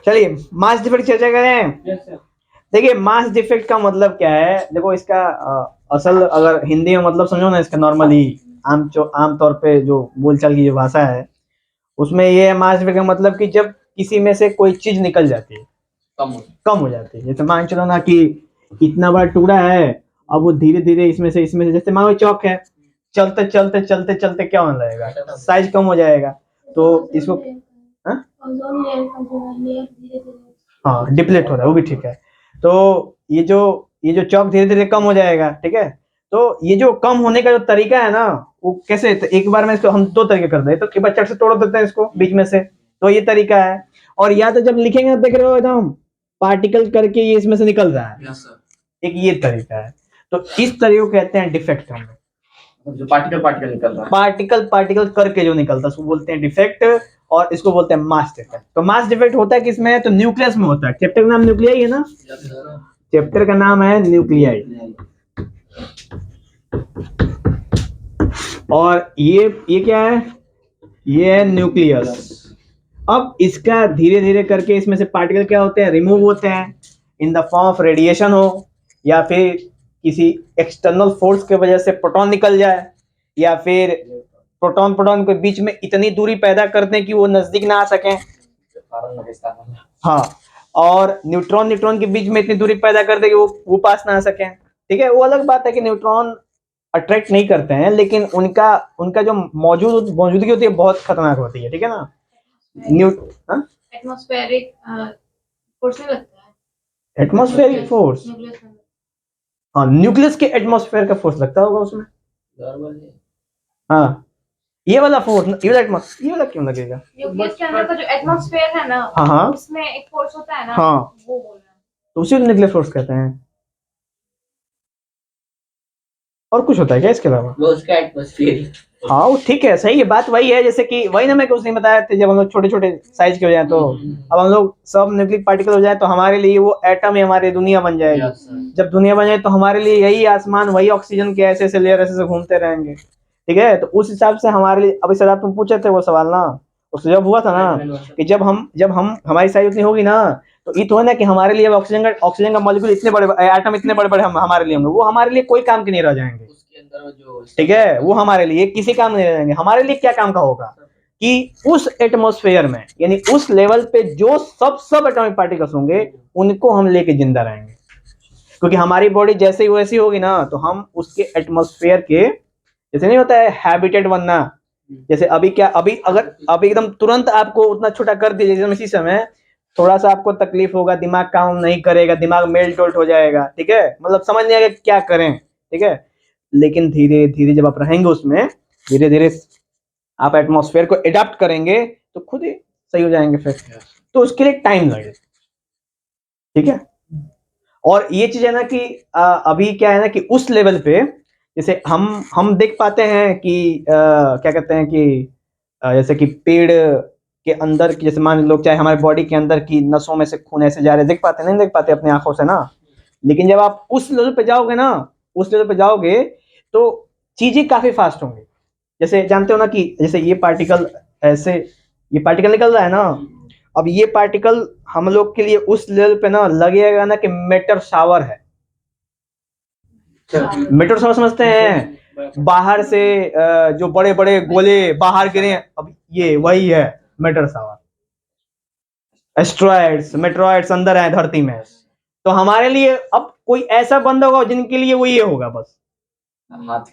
चलिए mass defect चर्चा करें। देखिए मास डिफेक्ट का मतलब क्या है, देखो इसका असल अगर हिंदी में मतलब समझो ना, इसका नॉर्मली आम तौर पे जो बोलचाल की जो भाषा है उसमें ये है मास डिफेक्ट का मतलब कि जब किसी में से कोई चीज निकल जाती है, कम हो जाती है। जैसे मान चलो ना कि इतना बड़ा टुकड़ा है, अब वो धीरे धीरे इसमें से जैसे मान लो चौक है, चलते चलते चलते चलते क्या होने लगेगा, साइज कम हो जाएगा। तो इसको हाँ हाँ डिप्लेट हो रहा है, वो भी ठीक है। तो ये जो चौक धीरे धीरे कम हो जाएगा, ठीक है। तो ये जो कम होने का जो तरीका है ना, वो कैसे, तो एक बार में इसको हम दो तरीके कर दें, तो एक बार चट से तोड़ देते हैं इसको बीच में से, तो ये तरीका है। और या तो जब लिखेंगे देख रहे हो एकदम पार्टिकल करके ये इसमें से निकल रहा है, एक ये तरीका है। तो इस तरीके को कहते हैं डिफेक्ट। हम जो पार्टिकल निकल रहा है, पार्टिकल करके जो निकलता है उसको बोलते हैं डिफेक्ट, और इसको बोलते हैं मास डिफेक्ट। तो मास डिफेक्ट होता है किसमें, तो न्यूक्लियस में होता है। चैप्टर का नाम न्यूक्लियाई है ना, चैप्टर का नाम है न्यूक्लियाई। और ये क्या है, ये है न्यूक्लियस। अब इसका धीरे धीरे करके इसमें से पार्टिकल क्या होते हैं, रिमूव होते हैं in the form of radiation हो, या फिर किसी एक्सटर्नल फोर्स की वजह से प्रोटॉन निकल जाए, या फिर प्रोटॉन के बीच में इतनी दूरी पैदा करते हैं कि वो नजदीक ना आ सकें। हाँ, और न्यूट्रॉन के बीच में इतनी दूरी पैदा करते हैं कि वो पास ना आ सकें। ठीक है, वो अलग बात है कि न्यूट्रॉन अट्रैक्ट नहीं करते हैं, लेकिन उनका जो मौजूदगी होती है बहुत खतरनाक होती है। ठीक है ना, एटमॉस्फेरिक फोर्स में लगता है। एटमॉस्फेरिक फोर्स, हाँ न्यूक्लियस के एटमॉस्फेयर का फोर्स लगता होगा उसमें। हाँ, ये वाला फोर्स, ये वाला क्यों लगेगा, न्यूक्लियस के अंदर का जो एटमॉस्फेयर है ना, हाँ उसमें एक फोर्स होता है ना, हाँ, वो बोल रहा है, तो उसी को न्यूक्लियर फोर्स कहते हैं। और कुछ होता है क्या इसके अलावा, वो उसका एटमॉस्फेयर। हाँ वो ठीक है, सही है, बात वही है। जैसे कि वही ना मैं कुछ नहीं बताया थे, जब हम लोग छोटे छोटे साइज के हो जाए, तो अब हम लोग सब न्यूक्लियर पार्टिकल हो जाए तो हमारे लिए वो एटम ही हमारी दुनिया बन जाएगी। जब दुनिया बन जाए तो हमारे लिए यही आसमान, वही ऑक्सीजन के ऐसे ऐसे लेयर ऐसे घूमते रहेंगे। ठीक है, तो उस हिसाब से हमारे लिए, अभी सर आप तुम पूछे थे वो सवाल ना, उससे जब हुआ था ना कि जब हम हमारी साइज उतनी होगी ना, तो ये तो है ना कि हमारे लिए ऑक्सीजन का मॉलिक्यूल इतने बड़े एटम इतने बड़े बड़े हमारे लिए होंगे, वो हमारे लिए कोई काम के नहीं रह जाएंगे। ठीक है, वो हमारे लिए किसी काम नहीं रह जाएंगे। हमारे लिए क्या काम का होगा कि उस एटमॉस्फेयर में, यानी उस लेवल पे जो सब एटॉमिक पार्टिकल्स होंगे उनको हम लेके जिंदा रहेंगे, क्योंकि हमारी बॉडी जैसे ही वैसी होगी ना, तो हम उसके एटमॉस्फेयर के, जैसे नहीं होता है हैबिटेट बनना, जैसे अभी एकदम तुरंत आपको उतना छोटा कर दिया, जैसे इसी समय थोड़ा सा आपको तकलीफ होगा, दिमाग काम नहीं करेगा, दिमाग मेल्ट हो जाएगा। ठीक है, मतलब समझ नहीं आएगा क्या करें। ठीक है, लेकिन धीरे धीरे जब आप रहेंगे उसमें, धीरे धीरे आप एटमॉस्फेयर को अडॉप्ट करेंगे तो खुद ही सही हो जाएंगे फिर। तो उसके लिए टाइम लगेगा। ठीक है, और ये चीज है ना कि अभी क्या है ना कि उस लेवल पे, जैसे हम देख पाते हैं कि क्या कहते हैं कि जैसे कि पेड़ के अंदर की, जैसे मान लो चाहे हमारे बॉडी के अंदर की नसों में से खून ऐसे जा रहे, देख पाते नहीं देख पाते अपनी आंखों से ना, लेकिन जब आप उस लेवल पे जाओगे ना, उस लेवल पे जाओगे तो चीजें काफी फास्ट होंगी। जैसे जानते हो ना कि जैसे ये पार्टिकल ऐसे, ये पार्टिकल निकल रहा है ना, अब ये पार्टिकल हम लोग के लिए उस लेवल पे ना लगेगा ना कि मेटर शावर है। मेटर शावर समझते हैं, बाहर से जो बड़े बड़े गोले बाहर गिरे, अब ये वही है मेटर शावर। एस्ट्रॉइड्स मेट्रॉइड्स अंदर है धरती में, तो हमारे लिए अब कोई ऐसा बंदा होगा जिनके लिए वो ये होगा बस हाथ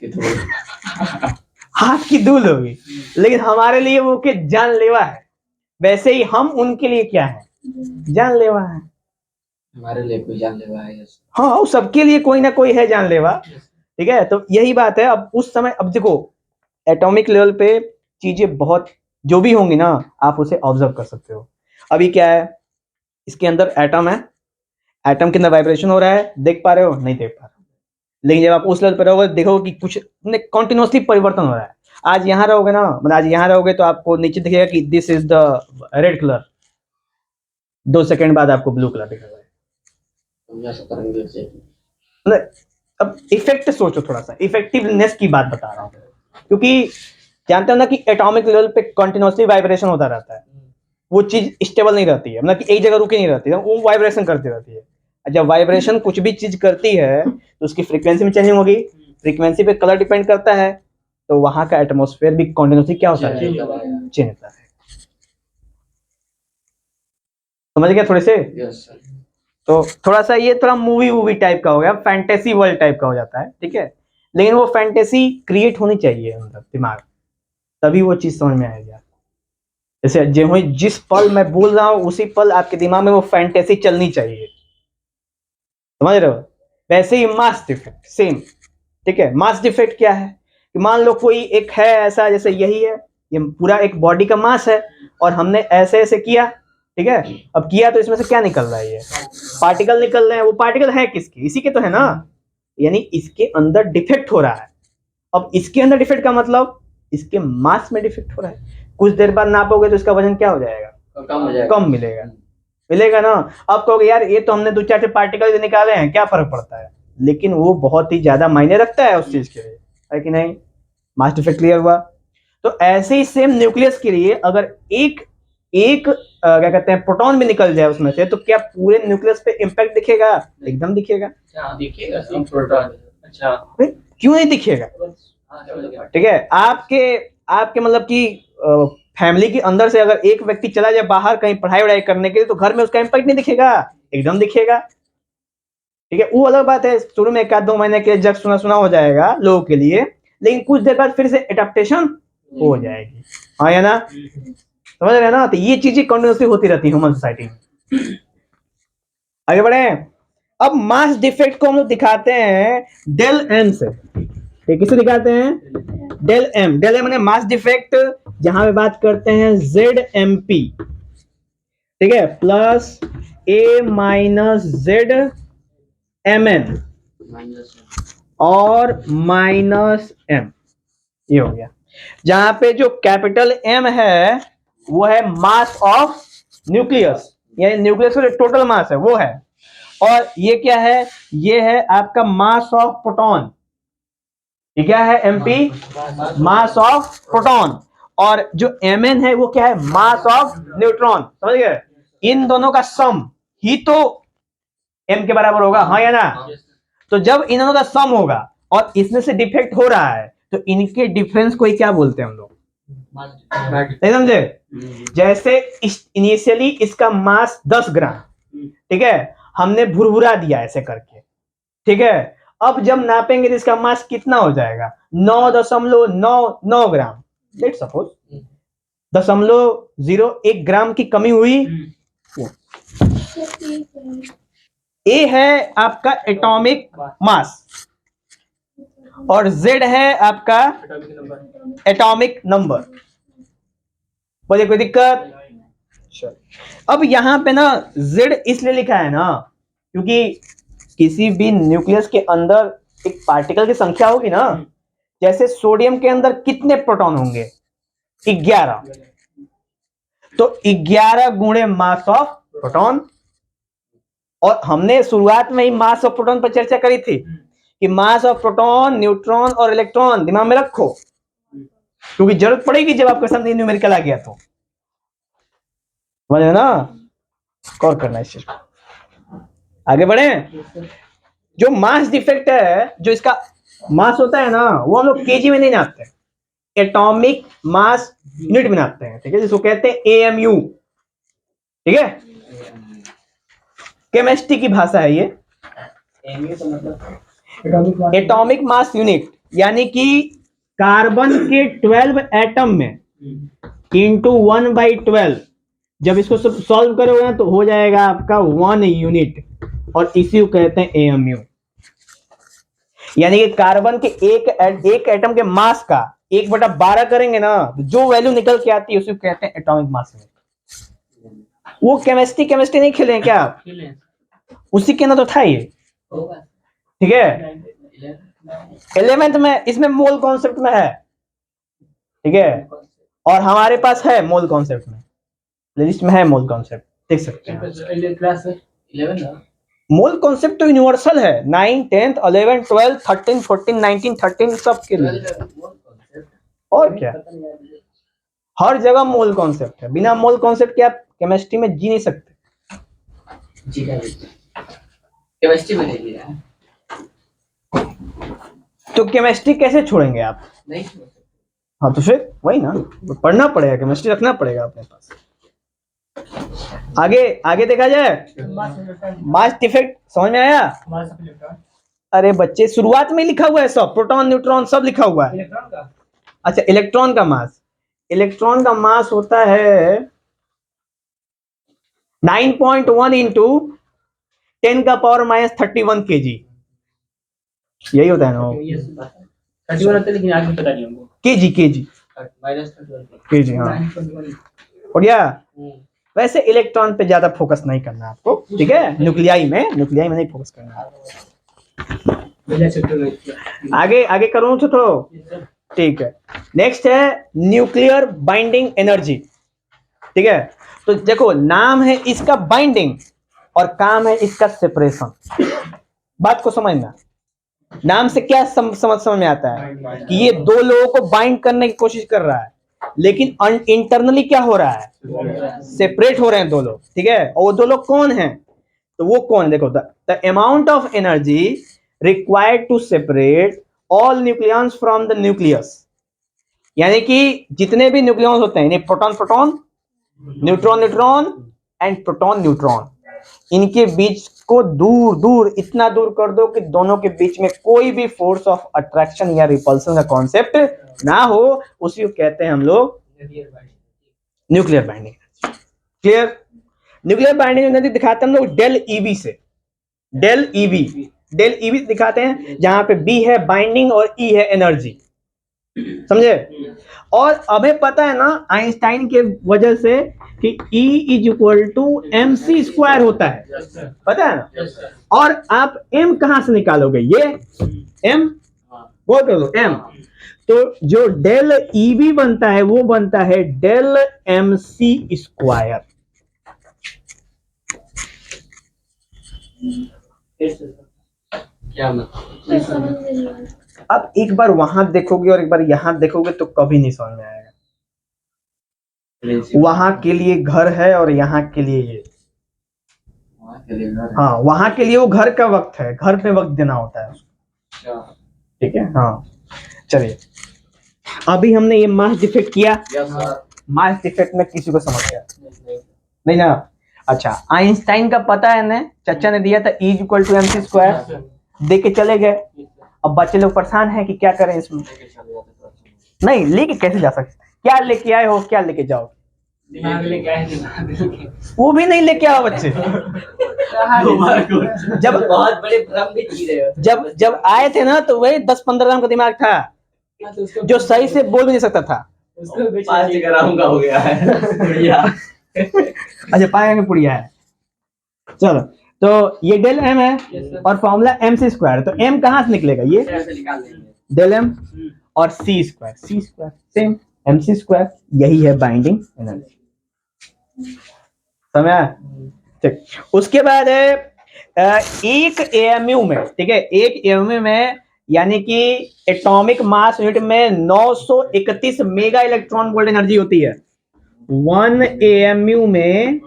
की धूल होगी, लेकिन हमारे लिए वो के जानलेवा है। वैसे ही हम उनके लिए क्या है, जानलेवा है। हमारे लिए कोई जानलेवा है। हाँ, सबके लिए कोई ना कोई है जानलेवा। ठीक है, तो यही बात है। अब उस समय, अब देखो एटॉमिक लेवल पे चीजें बहुत जो भी होंगी ना, आप उसे ऑब्जर्व कर सकते हो। अभी क्या है, इसके अंदर एटम है, एटम के अंदर वाइब्रेशन हो रहा है, देख पा रहे हो, नहीं देख पा रहे हो। लेकिन जब आप उस लेवल पर रहोगे देखोगे कि कुछ कंटिन्यूसली परिवर्तन हो रहा है। आज यहाँ रहोगे ना, मतलब आज यहाँ रहोगे तो आपको नीचे दिखेगा कि this is the red colour, 2 second बाद आपको ब्लू कलर दिखेगा। अब इफेक्ट सोचो, थोड़ा सा इफेक्टिवनेस की बात बता रहा हूँ, क्योंकि जानते हो ना कि एटॉमिक लेवल पे कंटिन्यूसली वाइब्रेशन होता रहता है, वो चीज स्टेबल नहीं रहती है, मतलब कि एक जगह रुकी नहीं रहती है, वो वाइब्रेशन करती रहती है। जब वाइब्रेशन कुछ भी चीज करती है तो उसकी फ्रीक्वेंसी में चेंजिंग होगी, फ्रीक्वेंसी पे कलर डिपेंड करता है, तो वहां का एटमॉस्फेयर भी कॉन्टिन्यूसली क्या होता है, चेंज होता है। समझ गया थोड़े से? Yes sir. तो थोड़ा सा ये थोड़ा मूवी टाइप का हो गया, फैंटेसी वर्ल्ड टाइप का हो जाता है, ठीक है, लेकिन वो फैंटेसी क्रिएट होनी चाहिए अंदर दिमाग, तभी वो चीज समझ में आएगी। जैसे जिस पल मैं बोल रहा हूँ उसी पल आपके दिमाग में वो फैंटेसी चलनी चाहिए, समझ रहे हो? वैसे ही मास डिफेक्ट सेम, ठीक है। मास डिफेक्ट क्या है कि मान लो कोई एक है ऐसा, जैसे यही है, ये पूरा एक बॉडी का मास है और हमने ऐसे ऐसे किया, ठीक है। अब किया तो इसमें से क्या निकल रहा है, ये पार्टिकल निकल रहे हैं। वो पार्टिकल है किसके, इसी के तो है ना, यानी इसके अंदर डिफेक्ट हो रहा है। अब इसके अंदर डिफेक्ट का मतलब इसके मास में डिफेक्ट हो रहा है। कुछ देर बाद नापोगे तो इसका वजन क्या हो जाएगा, कम हो जाएगा, कम मिलेगा ना। अब कहोगे यार ये तो हमने 2-4 पार्टिकल निकाले हैं, क्या फर्क पड़ता है, लेकिन वो बहुत ही ज्यादा मायने रखता है उस चीज के लिए, है कि नहीं? मास डिफेक्ट क्लियर हुआ? तो ऐसे ही सेम न्यूक्लियस के लिए अगर एक क्या कहते हैं प्रोटॉन भी निकल जाए उसमें से, तो क्या पूरे न्यूक्लियस पे इम्पैक्ट दिखेगा? एकदम दिखेगा। दिखेगा सर प्रोटॉन। अच्छा, क्यों नहीं दिखेगा? ठीक है, आपके मतलब कि फैमिली के अंदर से अगर एक व्यक्ति चला जाए बाहर कहीं पढ़ाई वढ़ाई करने के लिए, तो घर में उसका इम्पैक्ट नहीं दिखेगा? एकदम दिखेगा। ठीक है, वो अलग बात है, शुरू में 1-2 महीने के जग सुना हो जाएगा लोगों के लिए, लेकिन कुछ देर बाद फिर से एडेप्टेशन हो जाएगी, हाँ या ना? समझ रहे हैं ना? तो ये चीजें कंटिन्यूसली होती रहती है ह्यूमन सोसाइटी में। आगे बढ़े। अब मास डिफेक्ट को हम लोग दिखाते हैं डेल एम से। किसे दिखाते हैं? डेल एम। डेल एम मास डिफेक्ट, जहां पे बात करते हैं जेड एम पी, ठीक है, प्लस ए माइनस जेड एम एन और माइनस एम, ये हो गया। जहां पे जो कैपिटल एम है वो है मास ऑफ न्यूक्लियस, यानी न्यूक्लियस का जो टोटल मास है वो है, और ये क्या है, ये है आपका मास ऑफ प्रोटॉन। ये क्या है? MP, mass of proton. और जो एमएन है वो क्या है? Mass of neutron. समझ गए? इन दोनों का सम ही तो एम के बराबर होगा, हाँ या ना? तो जब इन दोनों का सम होगा और इसमें से डिफेक्ट हो रहा है, तो इनके डिफरेंस को क्या बोलते हैं हम लोग? नहीं समझे? जैसे इनिशियली इसका मास 10 ग्राम, ठीक है, हमने भुरभुरा दिया ऐसे करके, ठीक है। अब जब नापेंगे तो इसका मास कितना हो जाएगा? 9.99 ग्राम। लेट्स सपोज 0.01 ग्राम की कमी हुई। ए है आपका एटॉमिक मास और जेड है आपका एटॉमिक नंबर। बोले कोई दिक्कत? अब यहां पे ना जेड इसलिए लिखा है ना क्योंकि किसी भी न्यूक्लियस के अंदर एक पार्टिकल की संख्या होगी ना। जैसे सोडियम के अंदर कितने प्रोटॉन होंगे? 11। तो 11 गुणे मास ऑफ प्रोटॉन। और हमने शुरुआत में ही मास ऑफ प्रोटॉन पर चर्चा करी थी कि मास ऑफ प्रोटॉन, न्यूट्रॉन और इलेक्ट्रॉन दिमाग में रखो, क्योंकि जरूरत पड़ेगी जब आपके सामने न्यूमेरिकल आ गया तो। समझ रहे ना? और करना है इस आगे बढ़े। जो मास डिफेक्ट है, जो इसका मास होता है ना, वो हम लोग केजी में नहीं नापते, एटॉमिक मास यूनिट में नापते हैं, ठीक है, जिसको कहते हैं एएमयू। ठीक है, केमिस्ट्री की भाषा है ये। एटॉमिक मास यूनिट यानी कि कार्बन के 12 एटम में इंटू 1/12, जब इसको सॉल्व करोगे ना तो हो जाएगा आपका 1 यूनिट, और इसी को कहते हैं एएमयू। यानी कि कार्बन के एक एटम के मास का 1/12 करेंगे ना तो जो वैल्यू निकल के आती है उसी को कहते हैं एटॉमिक मास यूनिट। वो केमिस्ट्री नहीं खेले क्या आप? उसी के ना तो था ये, ठीक है। 11th में इसमें मोल कॉन्सेप्ट में है, ठीक है, और हमारे पास है मोल कॉन्सेप्ट में, लिस्ट में है मोल कॉन्सेप्ट, देख सकते हैं। मोल कॉन्सेप्ट तो यूनिवर्सल है, 9, 10, 11, 12, 13, 14, 19, 13 सब के लिए। और क्या हर जगह मोल कॉन्सेप्ट है, बिना मोल कॉन्सेप्ट के आप केमिस्ट्री में जी नहीं सकते। जी का केमिस्ट्री में नहीं है, तो केमिस्ट्री कैसे छोड़ेंगे आप? नहीं हाँ तो फिर वही ना, तो पढ़ना पड़ेगा, केमिस्ट्री रखना पड़ेगा अपने पास। आगे आगे देखा जाए, मास डिफेक्ट समझ में आया? अरे बच्चे शुरुआत में लिखा हुआ है सब, प्रोटॉन न्यूट्रॉन सब लिखा हुआ है। अच्छा इलेक्ट्रॉन का मास, इलेक्ट्रॉन का मास होता है 9.1 इंटू 10⁻³ kg, यही होता है ना? 31 होता है, लेकिन आगे पता नहीं हमको। केजी केजी केजी, हाँ हो गया। वैसे इलेक्ट्रॉन पे ज्यादा फोकस नहीं करना आपको, ठीक है? न्यूक्लियाई में नहीं फोकस करना। आगे आगे करूं तो ठीक है। नेक्स्ट है न्यूक्लियर बाइंडिंग एनर्जी, ठीक है? तो देखो नाम है इसका बाइंडिंग और काम है इसका सेपरेशन। बात को समझना, नाम से क्या समझ में आता है कि ये दो लोगों को बाइंड करने की कोशिश कर रहा है, लेकिन इंटरनली क्या हो रहा है? सेपरेट हो रहे हैं दो लोग, ठीक है? और वो दो लोग कौन हैं? तो वो कौन, देखो the amount of energy required to separate all nucleons from the nucleus, यानी कि जितने भी न्यूक्लियॉन्स होते हैं, proton proton, neutron neutron and proton neutron, इनके बीच को दूर दूर इतना दूर कर दो कि दोनों के बीच में कोई भी फोर्स ऑफ अट्रैक्शन या रिपल्सन का कॉन्सेप्ट ना हो, उसी को कहते हैं हम लोग nuclear binding. Clear? Nuclear binding energy दिखाते हैं हम लोग डेल ईवी से, डेल ईवी दिखाते हैं, जहां पे बी है बाइंडिंग और ई है एनर्जी, समझे? और हमें पता है ना आइंस्टाइन के वजह से कि E = mc² होता है, पता है ना? और आप m कहां से निकालोगे? ये m बोल कर दो m, तो जो डेल ईवी बनता है वो बनता है डेल mc²। क्या मतलब? अब एक बार वहां देखोगे और एक बार यहां देखोगे तो कभी नहीं समझ में आएगा। वहां के लिए घर है और यहाँ के लिए ये, हाँ वहां के लिए वो घर का वक्त है, घर पे वक्त देना होता है उसको, ठीक है? हाँ चलिए, अभी हमने ये मास डिफेक्ट किया। मास डिफेक्ट में किसी को समझ गया? नहीं ना? अच्छा आइंस्टाइन का पता है ना, चचा ने दिया था E = mc², दे के चले गए। अब बच्चे लोग परेशान हैं कि क्या करें इसमें। नहीं लेके कैसे जा सकते? क्या लेके आए हो, क्या लेके जाओ? वो भी नहीं लेके आओ बच्चे। जब बहुत बड़े भ्रम में जी रहे हो। जब आए थे ना तो वही 10-15 ग्राम का दिमाग था, जो सही से बोल भी नहीं सकता था। 5 ग्राम का हो गया है बढ़िया। अच्छा पाया में पुड़िया है। चलो तो ये डेल m है और फॉर्मूला mc², तो m कहां से निकलेगा? ये डेल m और c² सेम mc², यही है बाइंडिंग एनर्जी। समझ आया? ठीक। उसके बाद है एक AMU में, ठीक है? एक AMU में यानी कि एटॉमिक मास यूनिट में 931 मेगा इलेक्ट्रॉन वोल्ट एनर्जी होती है। 1 AMU में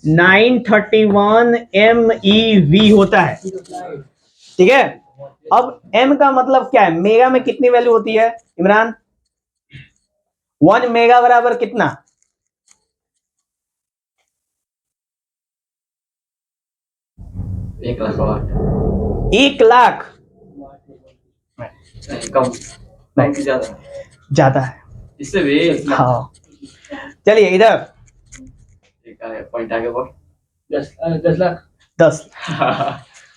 931 MeV होता है, ठीक है? अब m का मतलब क्या है? मेगा में कितनी वैल्यू होती है इमरान? 1 मेगा बराबर कितना? 1 लाख? कम नहीं, ज्यादा है इससे भी। हाँ चलिए इधर पॉइंट आगे बढ़। 10 लाख 10,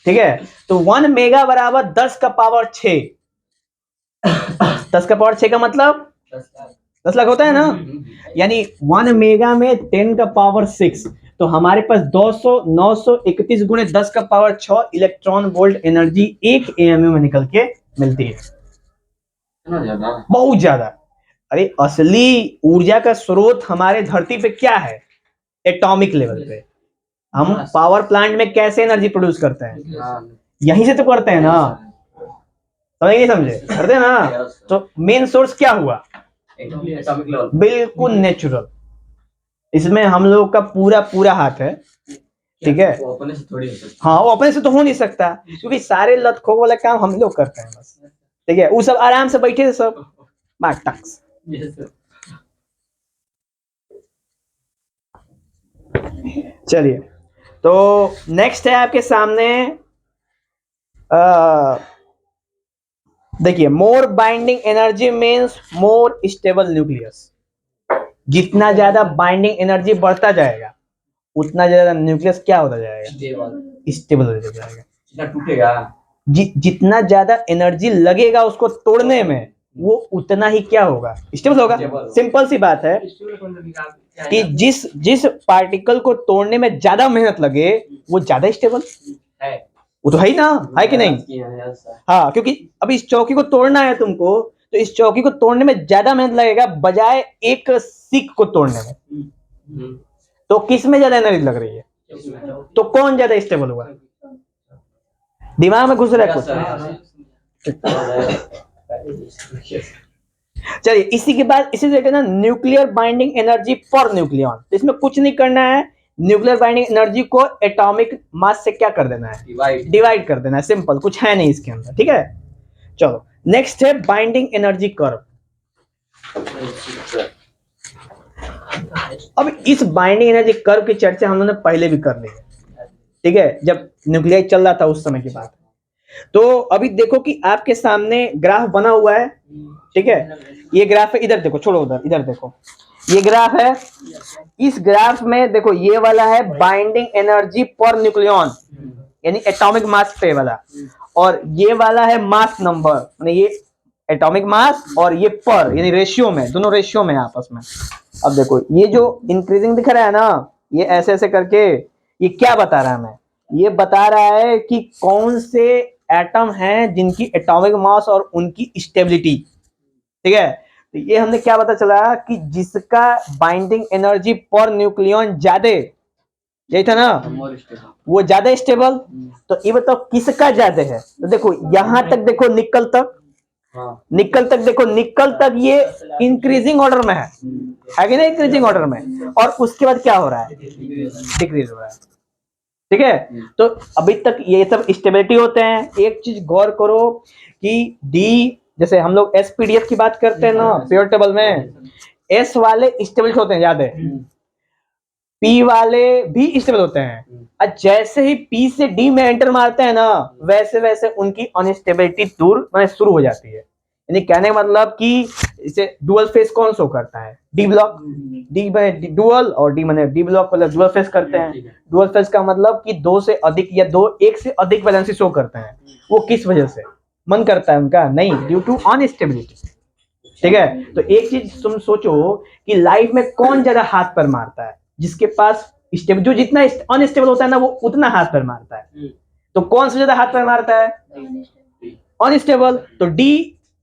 ठीक है? तो 1 मेगा बराबर 10⁻6। 10⁻6 का मतलब 10 लाख होता है ना? यानी 1 मेगा में 10⁻6, तो हमारे पास 931 गुणे 10⁻6 इलेक्ट्रॉन वोल्ट एनर्जी एक AMU में निकल के मिलती है। बहुत ज्यादा। अरे असली ऊर्जा का स्रोत हमारे धरती पे क्या है? एटॉमिक लेवल पे। हम पावर प्लांट में कैसे एनर्जी प्रोड्यूस करते हैं? यहीं से तो करते हैं ना, समझे नहीं समझे? करते हैं ना? तो मेन सोर्स क्या हुआ? एटॉमिक लेवल बिल्कुल नेचुरल। इसमें हम लोग का पूरा पूरा हाथ है, ठीक है। वो अपने से थोड़ी हो सकता हाँ, वो अपने से तो हो नहीं सकता, क्योंकि सारे लतखों वाला काम हम लोग करते हैं बस, ठीक है। वो सब आराम से बैठे थे सब, मार टक्स। चलिए, तो नेक्स्ट है आपके सामने, देखिए, more binding energy means more stable nucleus. जितना ज्यादा बाइंडिंग एनर्जी बढ़ता जाएगा उतना ज्यादा न्यूक्लियस क्या होता जाएगा, स्टेबल होता जाएगा। जितना टूटेगा जितना ज्यादा एनर्जी लगेगा उसको तोड़ने में वो उतना ही क्या होगा, स्टेबल होगा। सिंपल सी बात है कि जिस पार्टिकल को तोड़ने में ज्यादा मेहनत लगे वो ज्यादा स्टेबल है। वो तो है ही ना, है कि नहीं। हाँ, क्योंकि अभी इस चौकी को तोड़ना है तुमको, तो इस चौकी को तोड़ने में ज्यादा मेहनत लगेगा बजाय एक सीख को तोड़ने में। तो किस में ज्यादा एनर्जी लग रही है, तो कौन ज्यादा स्टेबल हुआ, दिमाग में घुस रहा है कुछ। चलिए, इसी के बाद इसी तरीके ना nuclear binding energy for nucleon. तो इसमें कुछ नहीं करना है, न्यूक्लियर बाइंडिंग एनर्जी को एटॉमिक मास से क्या कर देना है, डिवाइड कर देना है, सिंपल, कुछ है नहीं इसके अंदर, ठीक है। चलो, नेक्स्ट है बाइंडिंग एनर्जी कर्व। अब इस बाइंडिंग एनर्जी कर्व की चर्चा हम लोगों ने पहले भी कर ली है, ठीक है, जब न्यूक्लियर चल रहा था उस समय की बात। तो अभी देखो कि आपके सामने ग्राफ बना हुआ है, ठीक है। ये ग्राफ है, इधर देखो, छोड़ो उधर, इधर देखो, ये ग्राफ है। इस ग्राफ में देखो, ये वाला है बाइंडिंग एनर्जी पर न्यूक्लियन, यानी एटॉमिक मास पे वाला, और ये वाला है मास नंबर, यानी ये एटॉमिक मास, और ये पर यानी रेशियो में, दोनों रेशियो में आपस में। अब देखो, ये जो इंक्रीजिंग दिख रहा है ना, ये ऐसे ऐसे करके, ये क्या बता रहा है हमें, ये बता रहा है कि कौन से एटम हैं जिनकी एटॉमिक मास और उनकी स्टेबिलिटी, ठीक है। तो ये हमने क्या पता चला कि जिसका बाइंडिंग एनर्जी पर न्यूक्लियन ज्यादा, यही था ना, वो ज्यादा स्टेबल। तो ये बताओ किसका ज्यादा है, तो देखो यहां तक देखो, निकल तक, निकल तक देखो, निकल तक ये इंक्रीजिंग ऑर्डर में है कि नहीं, इंक्रीजिंग ऑर्डर में, और उसके बाद क्या हो रहा है, डिक्रीज हो रहा है, ठीक है। तो अभी तक ये सब स्टेबिलिटी होते हैं। एक चीज गौर करो कि डी, जैसे हम लोग एसपीडीएफ की बात करते हैं ना पीरियड टेबल में, एस वाले स्टेबल होते हैं, याद है, पी वाले भी स्टेबल होते हैं, और जैसे ही पी से डी में एंटर मारते हैं ना, वैसे वैसे उनकी अनस्टेबिलिटी दूर शुरू हो जाती है। यानी कहने का मतलब कि इसे डुअल फेस कौन शो करता है, डी ब्लॉक, डी में डुअल और डी माने डी ब्लॉक मतलब डुअल फेस करते हैं। डुअल फेस का मतलब कि दो से अधिक या दो एक से अधिक वैलेंसी शो करते हैं। वो किस वजह से मन करता है उनका, नहीं, ड्यू टू अनस्टेबिलिटी, ठीक है। तो एक चीज तुम सोचो कि लाइफ में कौन ज्यादा हाथ पर मारता है, जिसके पास स्टेबल, जो जितना अनस्टेबल होता है ना वो उतना हाथ पर मारता है। तो कौन सा ज्यादा हाथ पर मारता है, अनस्टेबल। तो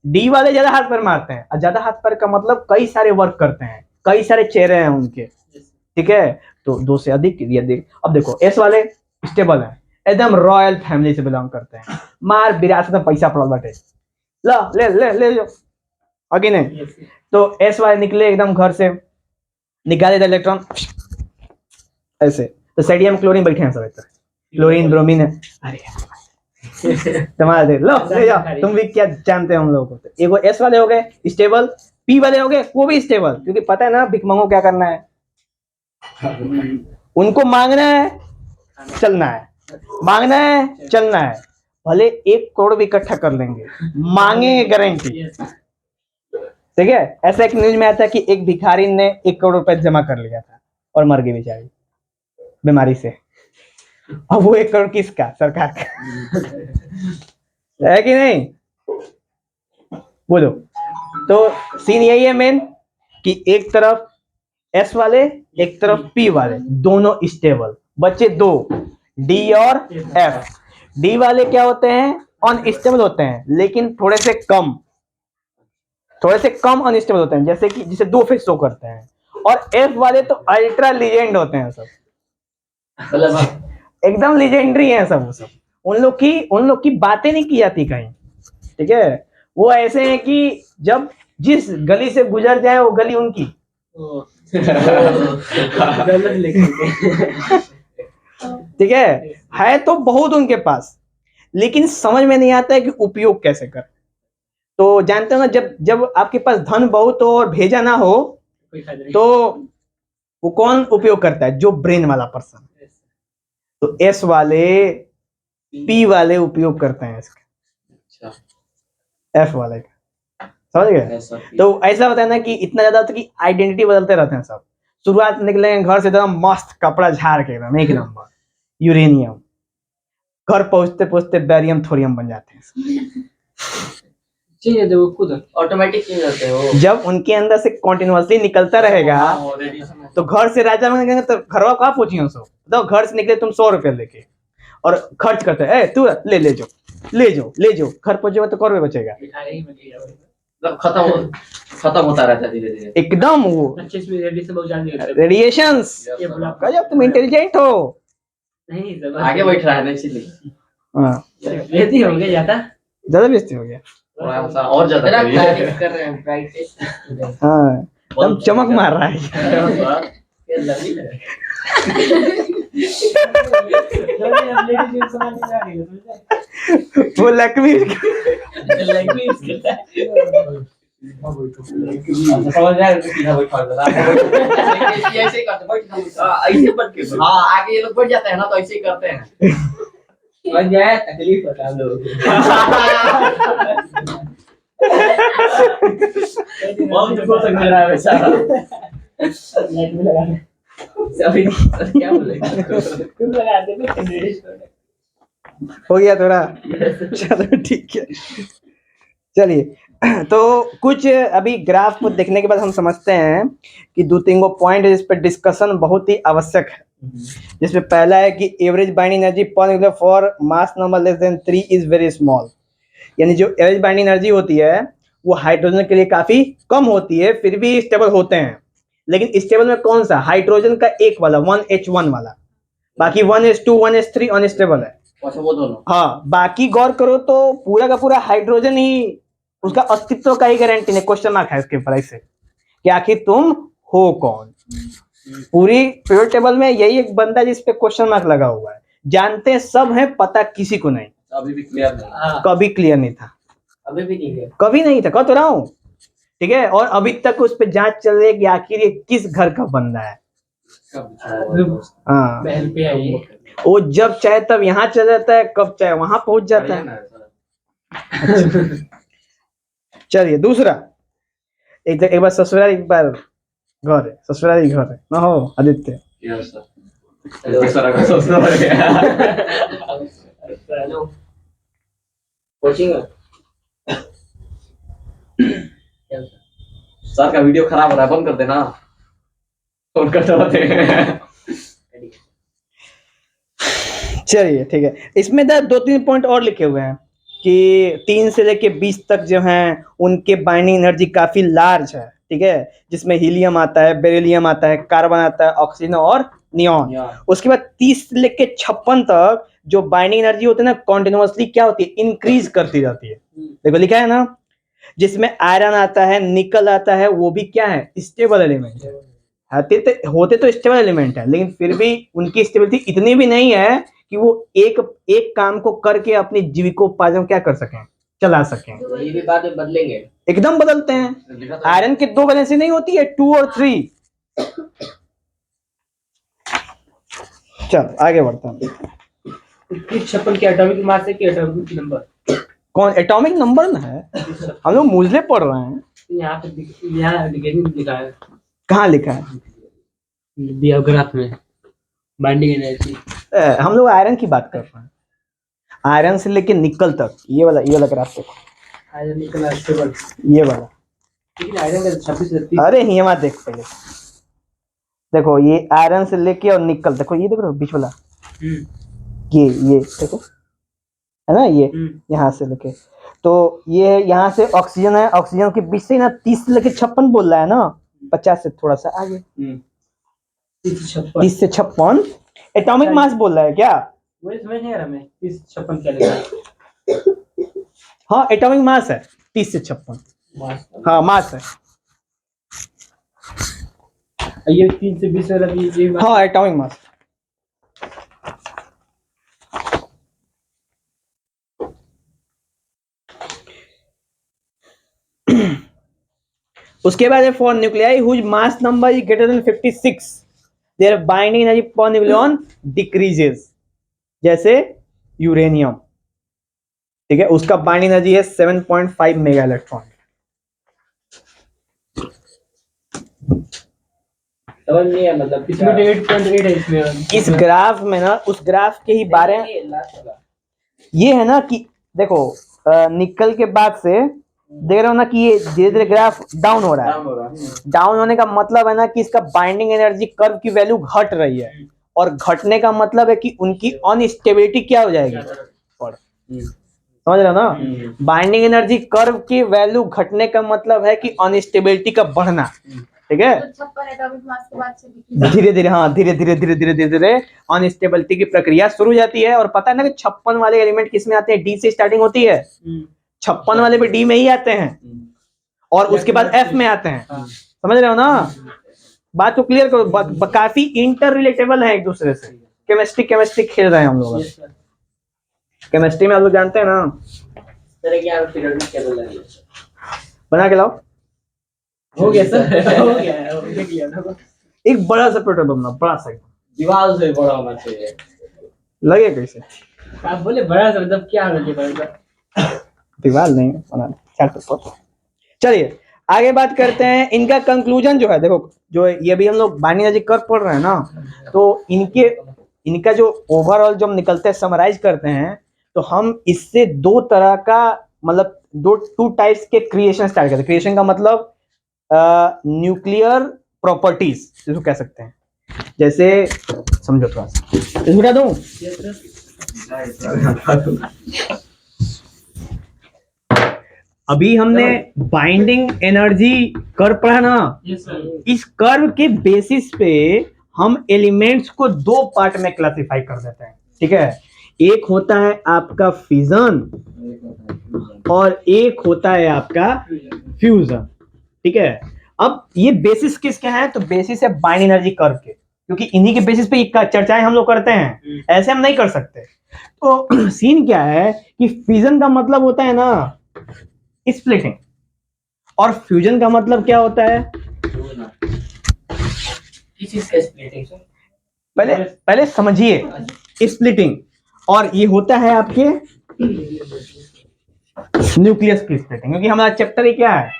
डी वाले ज्यादा हाथ पर मारते हैं, और ज्यादा हाथ पर का मतलब कई सारे वर्क करते हैं, कई सारे चेहरे हैं उनके, ठीक है। तो दो से अधिक या देख, अब देखो एस वाले स्टेबल है, एकदम रॉयल फैमिली से बिलोंग करते हैं, मार विरासत में पैसा पड़ल बाटे, ला ले ले ले जो आगे नहीं। तो एस वाले निकले एकदम घर से, निकाले इलेक्ट्रॉन ऐसे, तो सोडियम क्लोरीन बैठे हैं सब इधर, क्लोरीन ब्रोमीन है, अरे तुम्हारे लो ले जाओ, तुम भी क्या जानते हो हम लोगों को। तो एगो एस वाले हो गए स्टेबल, पी वाले हो गए वो भी स्टेबल, क्योंकि पता है ना भिखमंगो क्या करना है, उनको मांगना है चलना है, मांगना है चलना है, भले 1 करोड़ भी इकट्ठा कर लेंगे, मांगेंगे गारंटी, ठीक है। ऐसा एक न्यूज में आता है कि एक भिखारी ने 1 करोड़ रुपए जमा कर लिया था और मर गई बेचारी बीमारी से। अब वो 1 करोड़ किसका, सरकार का है कि नहीं, बोलो। तो सीन यही है मेन कि एक तरफ एस वाले एक तरफ पी वाले, दोनों स्टेबल, बच्चे दो, डी और एफ। डी वाले क्या होते हैं, अनस्टेबल होते हैं, लेकिन थोड़े से कम अनस्टेबल होते हैं, जैसे कि जिसे दो फेस शो करते हैं। और एफ वाले तो अल्ट्रा लीजेंड होते हैं, सब एकदम लीजेंडरी है सब, वो सब उन लोग की बातें नहीं की जाती कहीं, ठीक है। वो ऐसे हैं कि जब जिस गली से गुजर जाए वो गली उनकी। ठीक है तो बहुत उनके पास, लेकिन समझ में नहीं आता है कि उपयोग कैसे कर। तो जानते हो ना, जब जब आपके पास धन बहुत हो और भेजा ना हो तो वो कौन उपयोग करता है? जो ब्रेन वाला पर्सन। तो एस वाले पी वाले उपयोग करते हैं इसका, एफ वाले का, समझ गए? तो ऐसा होता है ना कि इतना ज्यादा होता है कि आइडेंटिटी बदलते रहते हैं सब। शुरुआत निकलेंगे घर से एकदम मस्त कपड़ा झाड़ के एकदम एक नंबर यूरेनियम, घर पहुंचते पहुंचते बैरियम थोरियम बन जाते हैं। खुद ऑटोमेटिक चेंज होते हैं वो। जब उनके अंदर से कॉन्टिन्यूअसली निकलता रहेगा तो घर से राजा बनेंगे तो घरवा कहाँ पहुंची हो? सो तो घर से निकले तुम 100 रुपये लेके और खर्च करते हैं, तू ले जाओ, घर पहुंचेगा तो 1 रुपये बचेगा। खत्म होता रहता है धीरे धीरे एकदम वो रेडिएशंस। गजब तुम इंटेलिजेंट हो। आगे बैठ रहा है ना इसीलिए। हाँ बेइज्जती हो गया ज्यादा बेइज्जती हो गया। थोड़ा सा और ज्यादा तारीफ कर रहे हैं प्राइस। हाँ एकदम चमक मार रहा है। वो लक्ष्मी ऐसे करते ऐसे बन के हाँ आगे ये लोग बढ़ जाते हैं ना तो ऐसे ही करते हैं। बन जाए तकलीफ बता दो। बहुत दुख लग रहा है बेचारा। अभी क्या बोलेंगे? तुम लगा दे हो गया थोड़ा। चलो ठीक है, चलिए तो कुछ अभी ग्राफ को देखने के बाद हम समझते हैं कि 2-3 गो पॉइंट है जिस पर डिस्कशन बहुत ही आवश्यक है। जिसमें पहला है कि एवरेज बाइंडिंग एनर्जी पर nuclear for mass number less than 3 is very small. यानी जो एवरेज बाइंडिंग एनर्जी होती है वो हाइड्रोजन के लिए काफी कम होती है, फिर भी स्टेबल होते हैं। लेकिन स्टेबल में कौन सा? हाइड्रोजन का एक वाला 1H1 वाला, बाकी 1H2 1H3 अनस्टेबल है। अच्छा वो दोनों। हाँ बाकी गौर करो तो पूरा का पूरा हाइड्रोजन ही, उसका अस्तित्व का ही गारंटी नहीं, क्वेश्चन मार्क है इसके ऊपर ऐसे कि आखिर तुम हो कौन। पूरी पीरियड टेबल में यही एक बंदा जिस पे क्वेश्चन मार्क लगा हुआ है। जानते सब हैं, पता किसी को नहीं। अभी भी क्लियर नहीं। कभी क्लियर नहीं था, अभी भी नहीं है। कभी नहीं था, कह तो रहा हूँ। ठीक है, और अभी तक उस पर जांच चल रही है कि आखिर ये किस घर का बंदा है। हाँ बहन पे आई वो जब चाहे तब यहाँ चल जाता है, कब चाहे वहां पहुंच जाता है। चलिए दूसरा, एक बार ससुराल, एक बार घर है, ससुराल ही घर है ना हो आदित्य। सर का वीडियो खराब हो रहा है, बंद कर देना। फोन करते रहते। चलिए ठीक है, इसमें 2-3 पॉइंट और लिखे हुए हैं कि 3 से लेके 20 तक जो हैं उनके बाइंडिंग एनर्जी काफी लार्ज है। ठीक है, जिसमें हीलियम आता है, बेरिलियम आता है, कार्बन आता है, ऑक्सीजन और नियॉन। उसके बाद 30 से लेके 56 तक जो बाइंडिंग एनर्जी होती है ना, कॉन्टिन्यूअसली क्या होती है, इंक्रीज करती जाती है। देखो लिखा है ना, जिसमें आयरन आता है, निकल आता है, वो भी क्या है, स्टेबल एलिमेंट है। होते तो स्टेबल एलिमेंट है, लेकिन फिर भी उनकी स्टेबिलिटी इतनी भी नहीं है कि वो एक काम को करके अपनी जीविकोपार्जन क्या कर सकें, चला सकें। ये भी बाद में बदलेंगे, एकदम बदलते हैं। आयरन के 2 वैलेंसी नहीं होती है, 2 और 3। चल आगे बढ़ता हूँ। 56 के एटॉमिक मास है कि एटॉमिक नंबर? कौन एटॉमिक नंबर ना है? हम लोग मुझले पढ़ रहे हैं। यहाँ पे यहाँ लिखा है। कहाँ लिखा है? दियोग्राफ में बाइंडिंग एनर्जी। हम लोग आयरन की बात कर रहे हैं, आयरन से लेके निकल तक। ये वाला ग्राफ देखो, आयरन निकल स्टेबल, ये वाला। लेकिन आयरन का 26 से 30। अरे हिमा देख पहले, देखो ये आयरन से लेके और निकल, देखो ये देखो बीच वाला, ये देखो है ना, ये यहाँ से लेके, तो ये यहाँ से ऑक्सीजन है, ऑक्सीजन के बीच से ना 30 से लेके 56 बोल रहा है ना, 50 से थोड़ा सा आगे, 30 से 56 एटॉमिक मास बोल रहा है क्या? वही समझ नहीं आ रहा मैं, 30 56 क्या लिखा है? हाँ एटॉमिक मास है 30 से 56। हाँ मास है। ये 3 से 20 वाला भी ये हाँ एटॉमिक मास। उसके बाद है for nuclei whose mass number is greater than 56 their binding energy per nucleon decreases, जैसे यूरेनियम, ठीक है, उसका बाइंडिंग एनर्जी है 7.5 मेगा इलेक्ट्रॉन। समझ नहीं है, मतलब इसमें 8.8 है इसमें। इस ग्राफ में ना, उस ग्राफ के ही बारे में ये है ना कि देखो निकल के बाद से देख रहे हो ना कि ये धीरे धीरे ग्राफ डाउन हो रहा है। डाउन होने का मतलब है ना कि इसका बाइंडिंग एनर्जी कर्व की वैल्यू घट रही है, और घटने का मतलब है कि उनकी अनस्टेबिलिटी क्या हो जाएगी, समझ रहे हो ना। बाइंडिंग एनर्जी कर्व की वैल्यू घटने का मतलब है कि अनस्टेबिलिटी का बढ़ना, ठीक है। तो 56 एटॉमिक मास के बाद से decrease धीरे धीरे, हाँ धीरे धीरे धीरे धीरे धीरे धीरे अनस्टेबिलिटी की प्रक्रिया शुरू हो जाती है। और पता है ना कि 56 वाले एलिमेंट किस में आते हैं, डी से स्टार्टिंग होती है, 56 वाले भी डी में ही आते हैं, और उसके बाद एफ में आते हैं, समझ रहे हो ना। बात को क्लियर करो, काफी इंटर रिलेटेबल है एक दूसरे से। केमिस्ट्री केमिस्ट्री खेल रहे हैं हम लोग, केमिस्ट्री में आप लोग जानते हैं ना। बना के लाओ, हो गया सर, हो गया। एक बड़ा सा पेट्रोल बनना, बड़ा सा दीवार से बड़ा होना चाहिए। लगे कैसे, आप बोले बड़ा सा मतलब क्या लगे बड़ा सा? दीवार नहीं बना। चलिए आगे बात करते हैं। इनका कंक्लूजन जो है, देखो जो ये भी हम लोग बाइंडिंग एनर्जी कर्व पढ़ रहे हैं ना, तो इनका जो ओवरऑल जो हम निकलते हैं, समराइज करते हैं, तो हम इससे दो तरह का मतलब टू टाइप्स के क्रिएशन स्टार्ट करते हैं। क्रिएशन का मतलब न्यूक्लियर प्रॉपर्टीज जिसको कह सकते हैं, जैसे समझो थोड़ा सा इसको बता दूं। अभी हमने बाइंडिंग एनर्जी कर्व पढ़ा ना, इस कर्व के बेसिस पे हम एलिमेंट्स को दो पार्ट में क्लासिफाई कर देते हैं, ठीक है। एक होता है आपका फिजन और एक होता है आपका फ्यूजन, ठीक है। अब ये बेसिस किसके हैं, तो बेसिस है बाइंडिंग एनर्जी कर्व के, क्योंकि इन्हीं के बेसिस पे चर्चाएं हम लोग करते हैं, ऐसे हम नहीं कर सकते। तो सीन क्या है कि फिजन का मतलब होता है ना स्प्लिटिंग, और फ्यूजन का मतलब क्या होता है, किस चीज का स्प्लिटिंग? पहले समझिए स्प्लिटिंग, और ये होता है आपके न्यूक्लियस की स्प्लिटिंग, क्योंकि हमारा चैप्टर ही क्या है,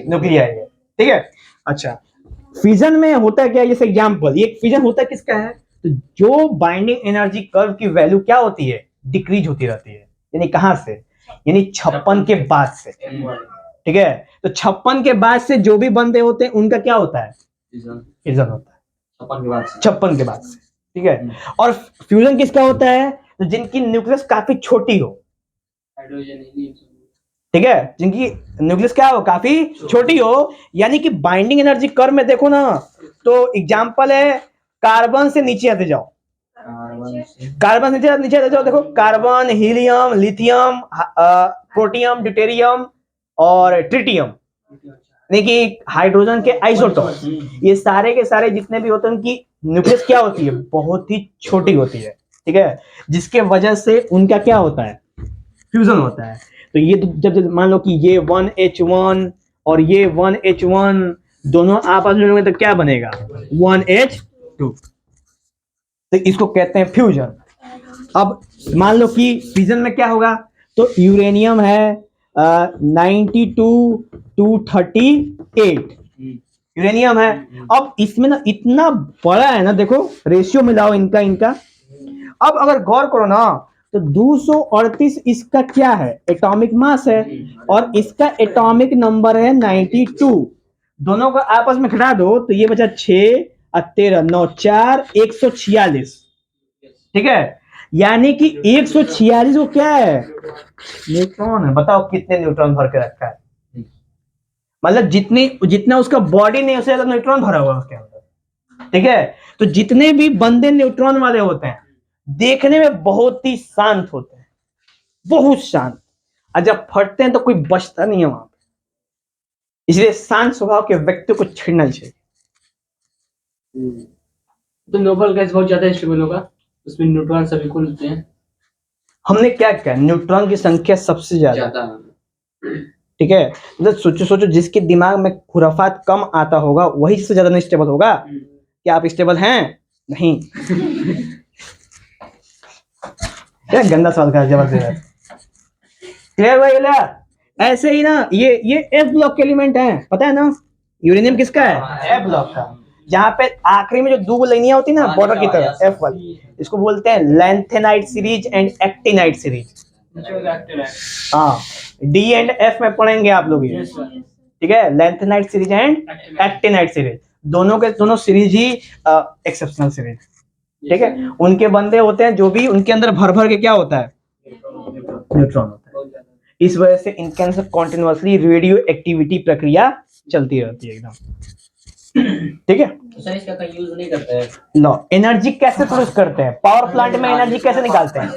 न्यूक्लियाई है, ठीक है। अच्छा, फिजन में होता है क्या, जैसे एग्जांपल, ये फिजन होता है किसका है, तो जो बाइंडिंग एनर्जी कर्व की वैल्यू क्या होती है, डिक्रीज होती रहती है, यानी कहां से, यानी 56 के बाद से, ठीक है। तो 56 के बाद से जो भी बंदे होते हैं उनका क्या होता है, फिजन होता है 56 के बाद से, ठीक है। और फ्यूजन किसका होता है, तो जिनकी न्यूक्लियस काफी छोटी हो, ठीक है, जिनकी न्यूक्लियस क्या हो, काफी छोटी हो, यानी कि बाइंडिंग एनर्जी कर्व में देखो ना, तो एग्जांपल है कार्बन से नीचे आते जाओ, कार्बन नीचे नीचे आते जाओ, देखो carbon, helium, lithium, protium, deuterium और ट्रिटियम, यानी कि हाइड्रोजन के आइसोटोप, ये सारे के सारे जितने भी होते हैं उनकी न्यूक्लियस क्या होती है, बहुत ही छोटी होती है, ठीक है, जिसके वजह से उनका क्या होता है, फ्यूजन होता है। तो ये जब मान लो कि ये 1H1 और ये 1H1 दोनों आपस में मिलेंगे तो क्या बनेगा, 1H2, तो इसको कहते हैं फ्यूजन। अब मान लो कि फ्यूजन में क्या होगा, तो यूरेनियम है 92-238 यूरेनियम है। अब इसमें ना इतना बड़ा है ना, देखो रेशियो मिलाओ इनका। अब अगर गौर करो ना, तो 238 इसका क्या है, एटॉमिक मास है, और इसका एटॉमिक नंबर है 92। दोनों को आपस में घटा दो तो ये बचा 6 और 13 9 4 146, ठीक है। यानी कि 146 वो क्या है, न्यूट्रॉन है। बताओ कितने न्यूट्रॉन भर के रखा है, मतलब जितना उसका बॉडी नहीं, उससे ज्यादा न्यूट्रॉन भरा हुआ है उसके अंदर, ठीक है। तो जितने भी बंदे न्यूट्रॉन वाले होते हैं देखने में बहुत ही शांत होते हैं, बहुत शांत, और जब फटते हैं तो कोई बचता नहीं है वहां पे, इसलिए शांत स्वभाव के व्यक्ति को छेड़ना चाहिए। तो नोबल गैस बहुत ज्यादा स्टेबल होगा, उसमें न्यूट्रॉन सभी को होते हैं। हमने क्या किया, न्यूट्रॉन की संख्या सबसे ज्यादा, ठीक है। मतलब सोचो जिसके दिमाग में खुराफात कम आता होगा वही सबसे ज्यादा नहीं स्टेबल होगा। क्या आप स्टेबल हैं? नहीं। क्या गंदा सवाल का जवाब दे रहा है। क्लियर हुआ ये? ऐसे ही ना ये एफ ब्लॉक के एलिमेंट है, पता है ना। यूरेनियम किसका है? एफ ब्लॉक का। जहाँ पे आखिरी में जो दो लाइनियां होती है ना बॉर्डर की तरह, एफ वाली, इसको बोलते हैं lanthanide series and actinide series. हाँ, डी एंड एफ में पढ़ेंगे आप लोग ये, ठीक है। Lanthanide series and actinide series, दोनों के दोनों सीरीज ही एक्सेप्शनल सीरीज, ठीक है। उनके बंदे होते हैं जो भी उनके अंदर भर भर के क्या होता है, न्यूट्रॉन होता है। इस वजह से इनके अंदर कॉन्टिन्यूअसली रेडियो एक्टिविटी प्रक्रिया चलती रहती है एकदम, ठीक है। सर इसका कहीं यूज नहीं करते हैं। लो, एनर्जी कैसे प्रोड्यूस करते हैं, पावर प्लांट में एनर्जी कैसे निकालते हैं?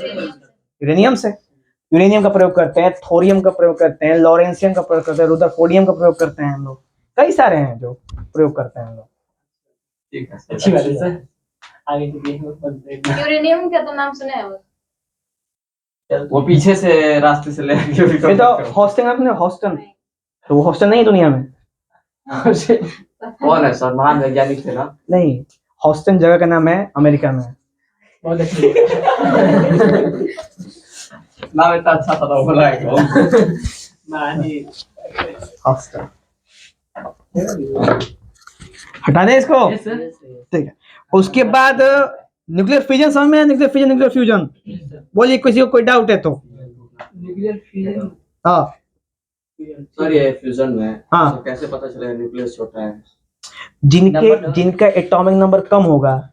यूरेनियम से। यूरेनियम का प्रयोग करते हैं, थोरियम का प्रयोग करते हैं, लॉरेंसियम का प्रयोग करते हैं, रुदरफोर्डियम का प्रयोग करते हैं हम लोग। कई सारे हैं जो प्रयोग करते हैं हम लोग। ठीक है, अच्छी बात है सर। आगे के यूरेनियम का तो नाम सुना है वो पीछे से रास्ते से ले ये तो हॉस्टन, आपने हॉस्टन, तो वो हॉस्टन नहीं है दुनिया में। कौन है सर? महान वैज्ञानिक थे ना? नहीं, हॉस्टन जगह का नाम है, अमेरिका में। बहुत अच्छी नाम इतना अच्छा था तो बोला है हॉस्टन। हटा दे इसको, ठीक है। उसके बाद न्यूक्लियर फिजन समझ में? न्यूक्लियर फिजन, न्यूक्लियर फ्यूजन बोलिए, किसी को कोई डाउट है तो। न्यूक्लियर फ्यूजन, हाँ सर ये फ्यूजन में हाँ, तो कैसे पता चलेगा न्यूक्लियस छोटा है? जिनका एटॉमिक नंबर कम होगा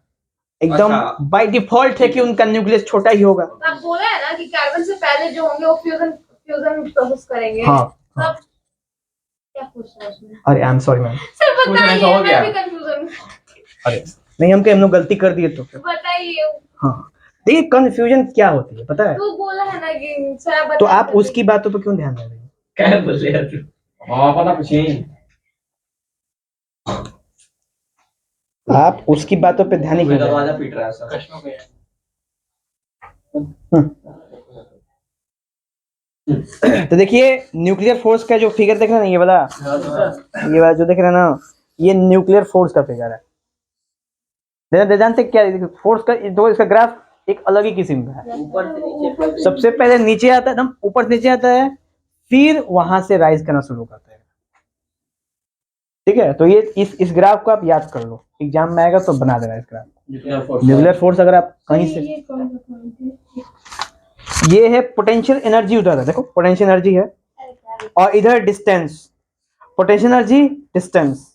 एकदम बाय डिफॉल्ट है कि उनका न्यूक्लियस छोटा ही होगा। आप बोला है ना कि कार्बन से पहले जो होंगे वो फ्यूजन प्रोसेस करेंगे। हाँ, तब क्या पूछ रहा है उसमें? अरे I am sorry ma'am. Sir बताइए, हो गया। मैं भी कंफ्यूजन। अरे नहीं, हम लोग गलती कर दिए तो बताइए। हाँ, देखिए कंफ्यूजन क्या होती है पता है, तू बोला है ना कि सर आप तो बता आप दीजिए। उसकी बातों पर क्यों ध्यान दे रहे हैं? क्या बोल रहे हैं? हाँ पता पूछिए। आप उसकी बातों पे ध्यान ही क्यों दे रहे दरवाजा हैं? पीट रहा है सर। प्रश्न हो गया। तो देखिए न्यूक्लियर फोर्स का जो फिगर देख रहे हैं ना, ये वाला जो देख रहे हैं ना, ये न्यूक्लियर फोर्स का फिगर है। जानते क्या फोर्स का, दो इसका ग्राफ एक अलग ही किस्म का है। ऊपर से नीचे सबसे पहले नीचे आता है, एकदम ऊपर से नीचे आता है, फिर वहां से राइज करना शुरू करता है, ठीक है। तो ये इस ग्राफ को आप याद कर लो, एग्जाम में आएगा तो बना देना इस ग्राफ। न्यूक्लियर फोर्स अगर आप कहीं से, ये कौन सा पॉइंट है? ये है पोटेंशियल एनर्जी, उधर है देखो पोटेंशियल एनर्जी है, और इधर डिस्टेंस, पोटेंशियल एनर्जी डिस्टेंस,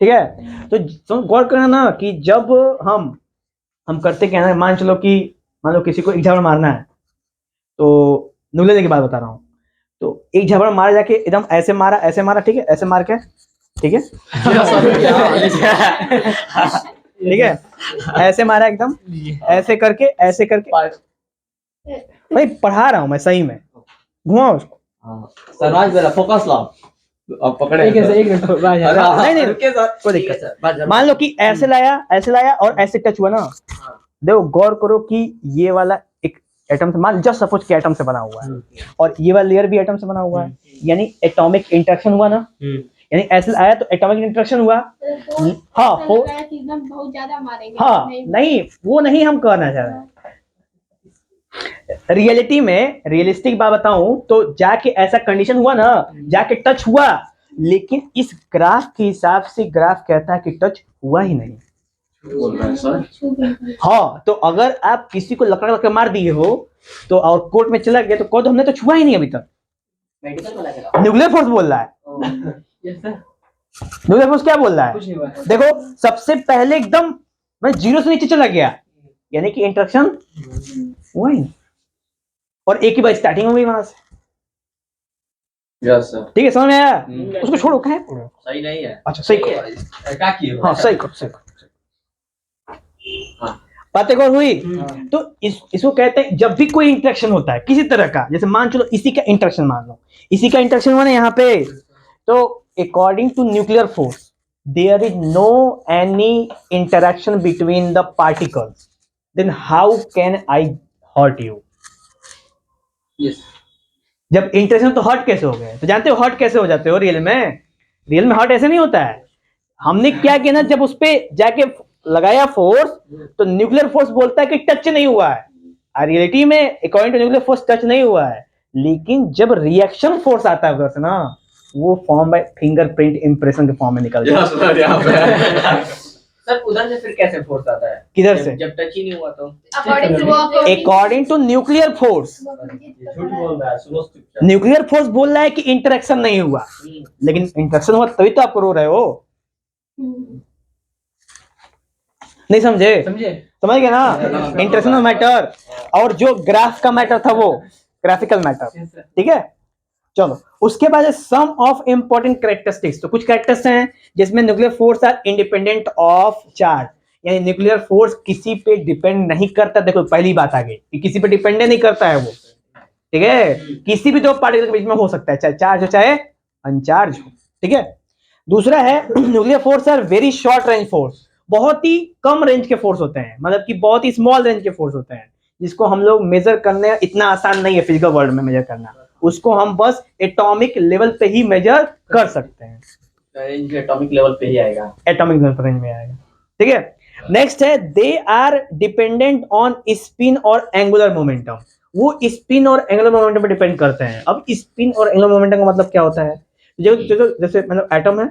ठीक है। तो गौर करना ना कि जब हम करते क्या है, मान लो किसी को एक झपड़ मारना है, तो न्यूक्लियर की बात बता रहा हूँ, तो एक झपड़ मार जाके एकदम ऐसे मारा, ठीक है, ऐसे मार के, ठीक है, ठीक है, ऐसे मारा एकदम, ऐसे करके भाई पढ़ा रहा हूँ मैं सही में, घुमाओ उसको। सरवाज मेरा फोकस लाओ। अब पकड़े एक मिनट नहीं रुकिए सर, कोई दिक्कत। मान लो कि ऐसे लाया और ऐसे टच हुआ ना, देखो गौर करो कि ये वाला एक एटम से, मान जस्ट सपोज कि एटम से बना हुआ है, और ये वाला लेयर भी एटम से बना हुआ है, यानी एटॉमिक इंटरेक्शन हुआ ना, यानी ऐसे आया तो एटॉमिक इंटरेक्शन हुआ। हाँ बहुत ज्यादा मारेंगे। हाँ नहीं, वो नहीं हम कहना चाह रहे हैं। रियलिटी में रियलिस्टिक बात बताऊं तो जाके ऐसा कंडीशन हुआ ना, जाके टच हुआ, लेकिन इस ग्राफ के हिसाब से ग्राफ कहता है कि टच हुआ ही नहीं। बोल रहा है सर। हाँ, तो अगर आप किसी को लकड़ मार दिए हो तो और कोर्ट में चला गया तो कहो तो हमने तो छुआ ही नहीं अभी तक। न्यूक्लियर फोर्स बोल रहा है, न्यूक्लियर फोर्स क्या बोल रहा है, देखो सबसे पहले एकदम मैं जीरो से नीचे चला गया, यानी कि इंटरेक्शन हुआ ही नहीं, और एक ही बार स्टार्टिंग हो गई वहां से। Yes sir. ठीक है, समझ में आया? उसको छोड़ो, कहाँ है? सही नहीं है। अच्छा सही करो, क्या किए? हाँ सही करो। बातें गौर हुई? तो इसको कहते हैं जब भी कोई इंटरेक्शन होता है किसी तरह का, जैसे मान चलो इसी का इंटरेक्शन मान लो, इसी का इंटरेक्शन हुआ ना यहाँ पे, तो according to nuclear force, there is no any interaction between the particles, then how can I hurt you? Yes. जब इंटरेक्शन तो हर्ट कैसे हो गए? तो जानते हो हर्ट कैसे हो जाते हो रियल में? रियल में हर्ट ऐसे नहीं होता है। हमने क्या किया ना, जब उस पे जाके लगाया फोर्स, तो न्यूक्लियर फोर्स बोलता है कि टच नहीं हुआ है। रियलिटी में according to nuclear force touch नहीं हुआ है, लेकिन जब रिएक्शन फोर्स आता है उधर से ना, वो फॉर्म बाय फिंगरप्रिंट इंप्रेशन के फॉर्म में निकल जाता है। सर उधर से फिर कैसे फोर्स आता है? किधर से? जब टच ही नहीं हुआ तो अकॉर्डिंग टू न्यूक्लियर फोर्स, झूठ बोल रहा है, सुनो न्यूक्लियर फोर्स बोल रहा है कि इंटरेक्शन नहीं हुआ, लेकिन इंटरेक्शन हुआ तभी तो आप रो रहे हो। नहीं समझे? समझ गए ना? इंटरेक्शनल मैटर और जो ग्राफ का मैटर था वो ग्राफिकल मैटर, ठीक है। चलो उसके बाद सम ऑफ इंपॉर्टेंट कैरेक्टरिस्टिक्स, तो कुछ कैरेक्टर्स हैं जिसमें nuclear force are independent of charge, यानी न्यूक्लियर फोर्स किसी पे डिपेंड नहीं करता। देखो पहली बात आ गई कि किसी पे डिपेंड नहीं करता है वो, ठीक है। किसी भी दो पार्टिकल के बीच में हो सकता है, चाहे चार्ज हो चाहे अनचार्ज हो, ठीक है। दूसरा है nuclear force are very short range force, बहुत ही कम रेंज के फोर्स होते हैं, मतलब कि बहुत ही स्मॉल रेंज के फोर्स होते हैं, जिसको हम लोग मेजर करने इतना आसान नहीं है फिजिकल वर्ल्ड में मेजर करना, उसको हम बस एटॉमिक लेवल पे ही मेजर कर सकते हैं। रेंज एटॉमिक लेवल पे ही आएगा, एटॉमिक लेवल रेंज में आएगा, ठीक है। नेक्स्ट है they are dependent on spin और एंगुलर मोमेंटम, वो स्पिन और एंगुलर मोमेंटम पे डिपेंड करते हैं। अब स्पिन और एंगुलर मोमेंटम का मतलब क्या होता है? जैसे मतलब एटम है,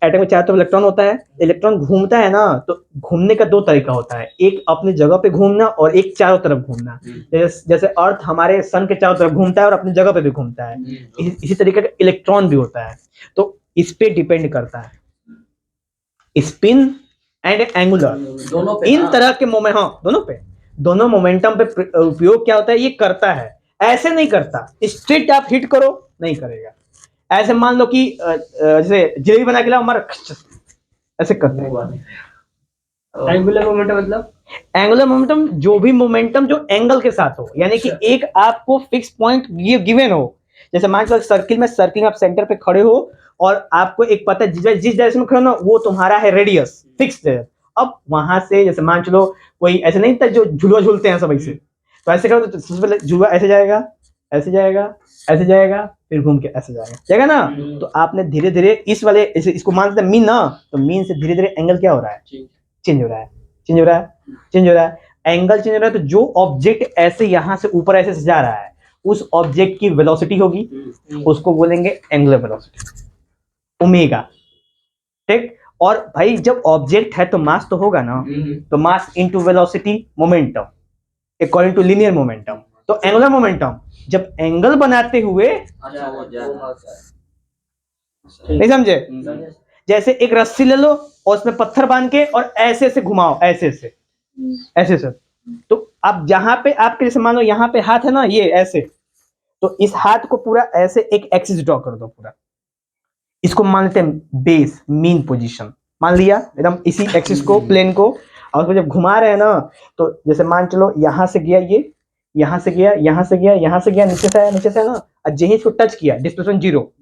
एटम में चार तो इलेक्ट्रॉन होता है, इलेक्ट्रॉन घूमता है ना, तो घूमने का दो तरीका होता है, एक अपनी जगह पे घूमना और एक चारों तरफ घूमना। जैसे अर्थ हमारे सन के चारों तरफ घूमता है और अपनी जगह पे भी घूमता है, इसी तरीके का इलेक्ट्रॉन भी होता है। तो इस पे डिपेंड करता है स्पिन एंड एंगुलर, दोनों पे इन तरह के मोमेंट, हाँ दोनों पे, दोनों मोमेंटम पे उपयोग क्या होता है, ये करता है। ऐसे नहीं करता, स्ट्रेट आप हिट करो नहीं करेगा। ऐसे मान लो कि जैसे जलेबी बना के लाओ, हमारा ऐसे करते हैं। एंगुलर मोमेंटम मतलब एंगुलर मोमेंटम जो भी मोमेंटम जो एंगल के साथ हो, यानी कि एक आपको फिक्स पॉइंट गिवन हो। जैसे मान लो सर्किल में, सर्किल आप सेंटर पे खड़े हो और आपको एक पता है जिस डायरेक्शन में खड़े हो ना, वो तुम्हारा है रेडियस फिक्स है। अब वहां से जैसे मान चलो कोई ऐसे नहीं था जो झुलवा झूलते हैं सब ऐसे, तो ऐसे करो तो सबसे पहले झुलवा ऐसे जाएगा, ऐसे जाएगा, ऐसे जाएगा, फिर घूम के ऐसे जाएगा ना। तो आपने धीरे धीरे इस वाले इसको मान लेते मीन ना, तो मीन से धीरे धीरे एंगल क्या हो रहा है, चेंज हो रहा है, चेंज हो रहा है, चेंज हो रहा है, एंगल चेंज हो रहा है। तो जो ऑब्जेक्ट ऐसे यहां से ऊपर ऐसे जा रहा है, उस ऑब्जेक्ट की वेलोसिटी होगी, उसको बोलेंगे एंगुलर वेलोसिटी, ओमेगा, ठीक। और भाई जब ऑब्जेक्ट है तो मास तो होगा ना, तो mass into velocity momentum according to linear momentum. तो एंगुलर मोमेंटम जब एंगल बनाते हुए, नहीं समझे? जैसे एक रस्सी ले लो और उसमें पत्थर बांध के और ऐसे ऐसे घुमाओ, ऐसे ऐसे ऐसे ऐसे, तो आप जहां पे आपके जैसे मान लो यहाँ पे हाथ है ना, ये ऐसे, तो इस हाथ को पूरा ऐसे एक एक्सिस ड्रॉ कर दो पूरा, इसको मान लेते हैं बेस मीन पोजीशन, मान लिया एकदम इसी एक्सिस को, प्लेन को। और उसको जब घुमा रहे हैं ना, तो जैसे मान चलो यहां से गया ये, यहां से गया, यहां से गया, यहां से गया, नीचे से आया, नीचे से ना, और जहीं इसको टच किया डिस्प्लेसमेंट जीरो,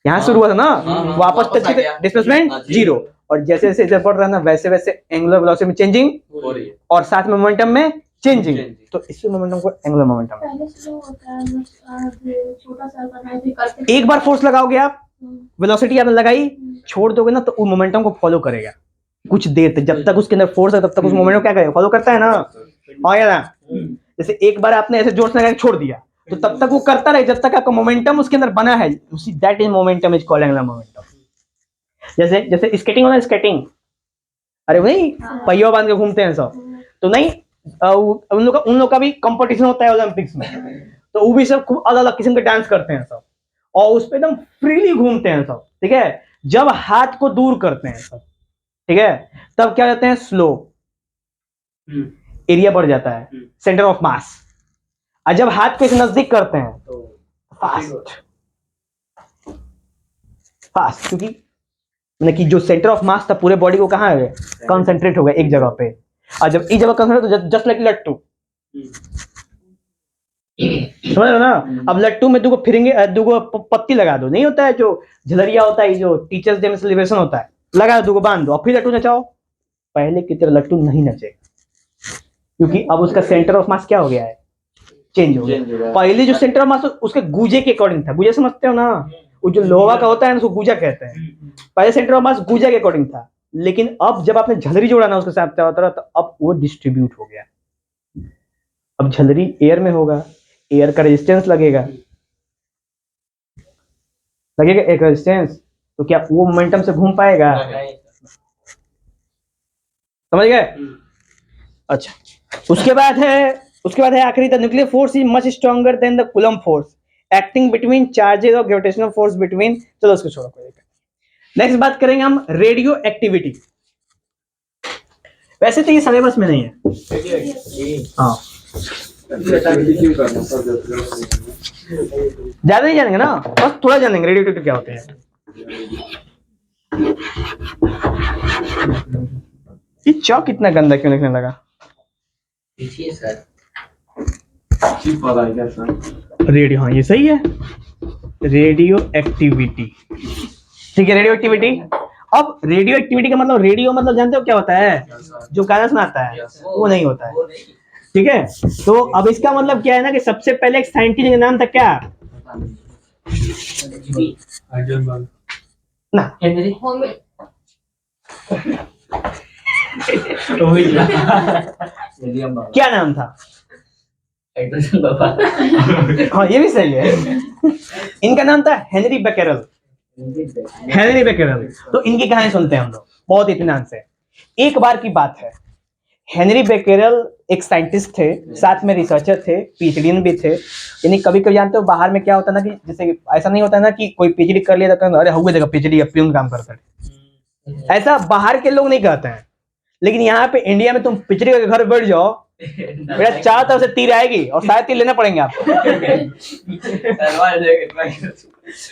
यहां से शुरू हुआ था ना, वापस टच किया डिस्प्लेसमेंट जीरो। और जैसे जैसे इधर बढ़ रहा है ना, वैसे वैसे एंगुलर वेलोसिटी में चेंजिंग हो रही है और साथ में मोमेंटम में चेंजिंग, तो इसी मोमेंटम को एंगुलर मोमेंटम। पहले स्लो होता है, छोटा सा करना है, फिर करते एक बार फोर्स लगाओगे आप, वेलोसिटी आपने लगाई, छोड़ दोगे ना, तो उस मोमेंटम को फॉलो करेगा कुछ देर तक, जब तक उसके अंदर फोर्स है तब तक उस मोमेंटम को क्या करेगा, फॉलो करता है ना। और या ना, जैसे एक बार आपने ऐसे जोर से लगा के छोड़ दिया, तो तब तक वो करता रहे जब तक आपका मोमेंटम उसके अंदर बना है, उसी that is momentum is called angular momentum. जैसे जैसे स्केटिंग होना, स्केटिंग, अरे नहीं पहिया बांध के घूमते हैं सब, तो नहीं उन लोग का भी कंपटीशन होता है ओलंपिक्स में, तो वो भी सब खूब अलग अलग किस्म के डांस करते हैं सब, और उस पर एकदम फ्रीली घूमते हैं सब, ठीक है। जब हाथ को दूर करते हैं सब, ठीक है, तब क्या कहते हैं, स्लो, एरिया बढ़ जाता है, सेंटर ऑफ मास। और जब हाथ को इसे नजदीक करते हैं तो फास्ट, फास्ट, क्योंकि मतलब कि जो सेंटर ऑफ मास था पूरे बॉडी को कहाँ है, कंसंट्रेट हो गया एक जगह पे। और जब एक जगह कंसंट्रेट तो जस्ट लाइक लट्टू, समझ रहे हो ना। अब लट्टू में दुगो फिरेंगे, दुगो पत्ती लगा दो, नहीं होता है जो झलरिया होता है, जो टीचर्स डे में सेलिब्रेशन होता है, लगा दो, दुगो बांध दो और फिर लट्टू नचाओ। पहले की तरह लट्टू नहीं नचेगा, क्योंकि अब उसका सेंटर ऑफ मास क्या हो गया है, चेंज हो गया। पहले जो सेंटर ऑफ मास उसके गूजे के अकॉर्डिंग था, गूजे समझते हो ना, वो जो लोहा का होता है उसको गूजा कहते हैं। पहले सेंटर ऑफ मास गूजा के अकॉर्डिंग था, लेकिन अब जब आपने झलरी जोड़ा ना उसके साथ तो अब वो डिस्ट्रीब्यूट हो गया। अब झलरी एयर में होगा, एयर का रेजिस्टेंस लगेगा एक रेजिस्टेंस, तो क्या वो मोमेंटम से घूम पाएगा? समझ गए? अच्छा, उसके बाद है आखिरी, the nuclear force is much stronger than the coulomb force acting between charges और ग्रेविटेशनल फोर्स बिटवीन। चलो उसको छोड़ो, नेक्स्ट बात करेंगे हम रेडियो एक्टिविटी। वैसे तो ये सिलेबस में नहीं है, हाँ ज्यादा नहीं जानेंगे ना, बस थोड़ा जानेंगे रेडियो एक्टिविटी क्या होते हैं। ये चौक कितना गंदा क्यों लिखने लगा? रेडियो, हाँ ये सही है, रेडियो एक्टिविटी, ठीक है रेडियो एक्टिविटी। अब रेडियो एक्टिविटी का मतलब, रेडियो मतलब जानते हो क्या होता है, जो गाना सुनाता है वो नहीं होता है, ठीक है। तो अब इसका मतलब क्या है ना कि सबसे पहले एक साइंटिस्ट का नाम था क्या ना, हेनरी क्या नाम था? हाँ ये भी सही है। इनका नाम था हेनरी बेकेरल, हेनरी बेकेरल। तो इनकी कहानी सुनते हैं हम लोग बहुत इत्मीनान से। एक बार की बात है, हेनरी बेकेरल एक साइंटिस्ट थे, साथ में रिसर्चर थे, पीएचडी भी थे। यानी कभी कभी जानते हो बाहर में क्या होता है ना कि जैसे ऐसा नहीं होता है ना कि कोई पीएचडी कर लिया तो अरे हुए देखो पीएचडी अब पियून काम करता है, ऐसा बाहर के लोग नहीं कहते हैं। लेकिन यहाँ पे इंडिया में तुम पीएचडी के घर बैठ जाओ, मेरा चारों तरफ से तीर आएगी और शायद तीर लेना पड़ेंगे आपको।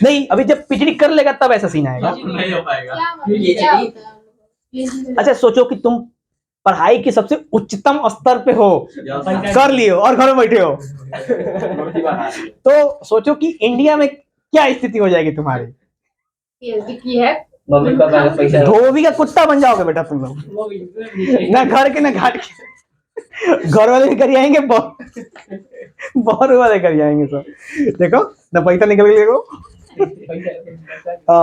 नहीं, अभी जब पीएचडी कर लेगा तब ऐसा सीन आएगा। नहीं हो पाएगा। क्या होता है? अच्छा सोचो कि तुम पढ़ाई के सबसे उच्चतम स्तर पे हो, कर लिए हो और घर में बैठे हो, तो सोचो कि इंडिया में क्या स्थिति हो जाएगी तुम्हारी। पीएचडी की है, मम्मी पापा का पैसा धोबी का कुत्ता बन जाओगे बेटा तुम लोग, ना घर के ना घाट के। घर वाले भी कर आएंगे, बहुत वाले कर जाएंगे सब। देखो ना पैसा निकल गया,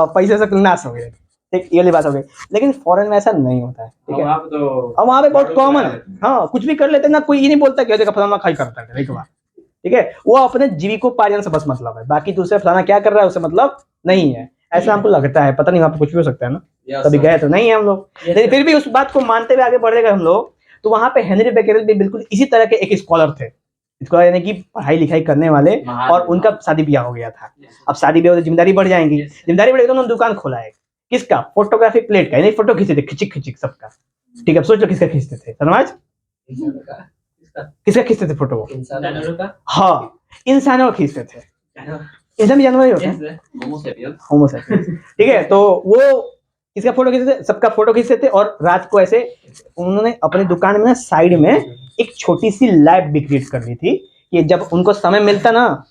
पैसे से नाश हो गए, ठीक, ये वाली बात हो गई। लेकिन फॉरेन में ऐसा नहीं होता है, ठीक है। और वहाँ पे बहुत कॉमन है, हाँ कुछ भी कर लेते हैं ना, कोई ये नहीं बोलता कि देखो फलाना खाई करता है, एक बार ठीक है, वो अपने जीविकोपार्जन से बस मतलब है, बाकी दूसरे फलाना क्या कर रहा है उससे मतलब नहीं है। ऐसा हमको लगता है, पता नहीं वहाँ पे कुछ भी हो सकता है ना, कभी गए तो नहीं है हम लोग, लेकिन फिर भी उस बात को मानते हुए आगे बढ़ेगा हम लोग। तो वहाँ पे हेनरी बेकेरल भी बिल्कुल इसी तरह के एक स्कॉलर थे, स्कॉलर यानी कि पढ़ाई लिखाई करने वाले, और उनका शादी ब्याह हो गया था। अब शादी ब्याह तो जिम्मेदारी बढ़ जाएंगी, जिम्मेदारी बढ़ेगी तो उन्होंने दुकान खोला है, किसका, फोटोग्राफी प्लेट का, यानी फोटो खींचते थे खिचिक खिचिक सबका, ठीक है। सोचो किसका खींचते थे समाज, किसका खींचते थे फोटो? हाँ इंसानों का खींचते थे, इंसान भी जानवर ही होते हैं, होमोसेपियंस, ठीक है। तो वो किसका फोटो खींचते थे, सबका फोटो खींचते थे। और रात को ऐसे उन्होंने अपनी दुकान में ना साइड में एक छोटी सी लैब भी क्रिएट कर ली थी कि जब उनको समय मिलता ना,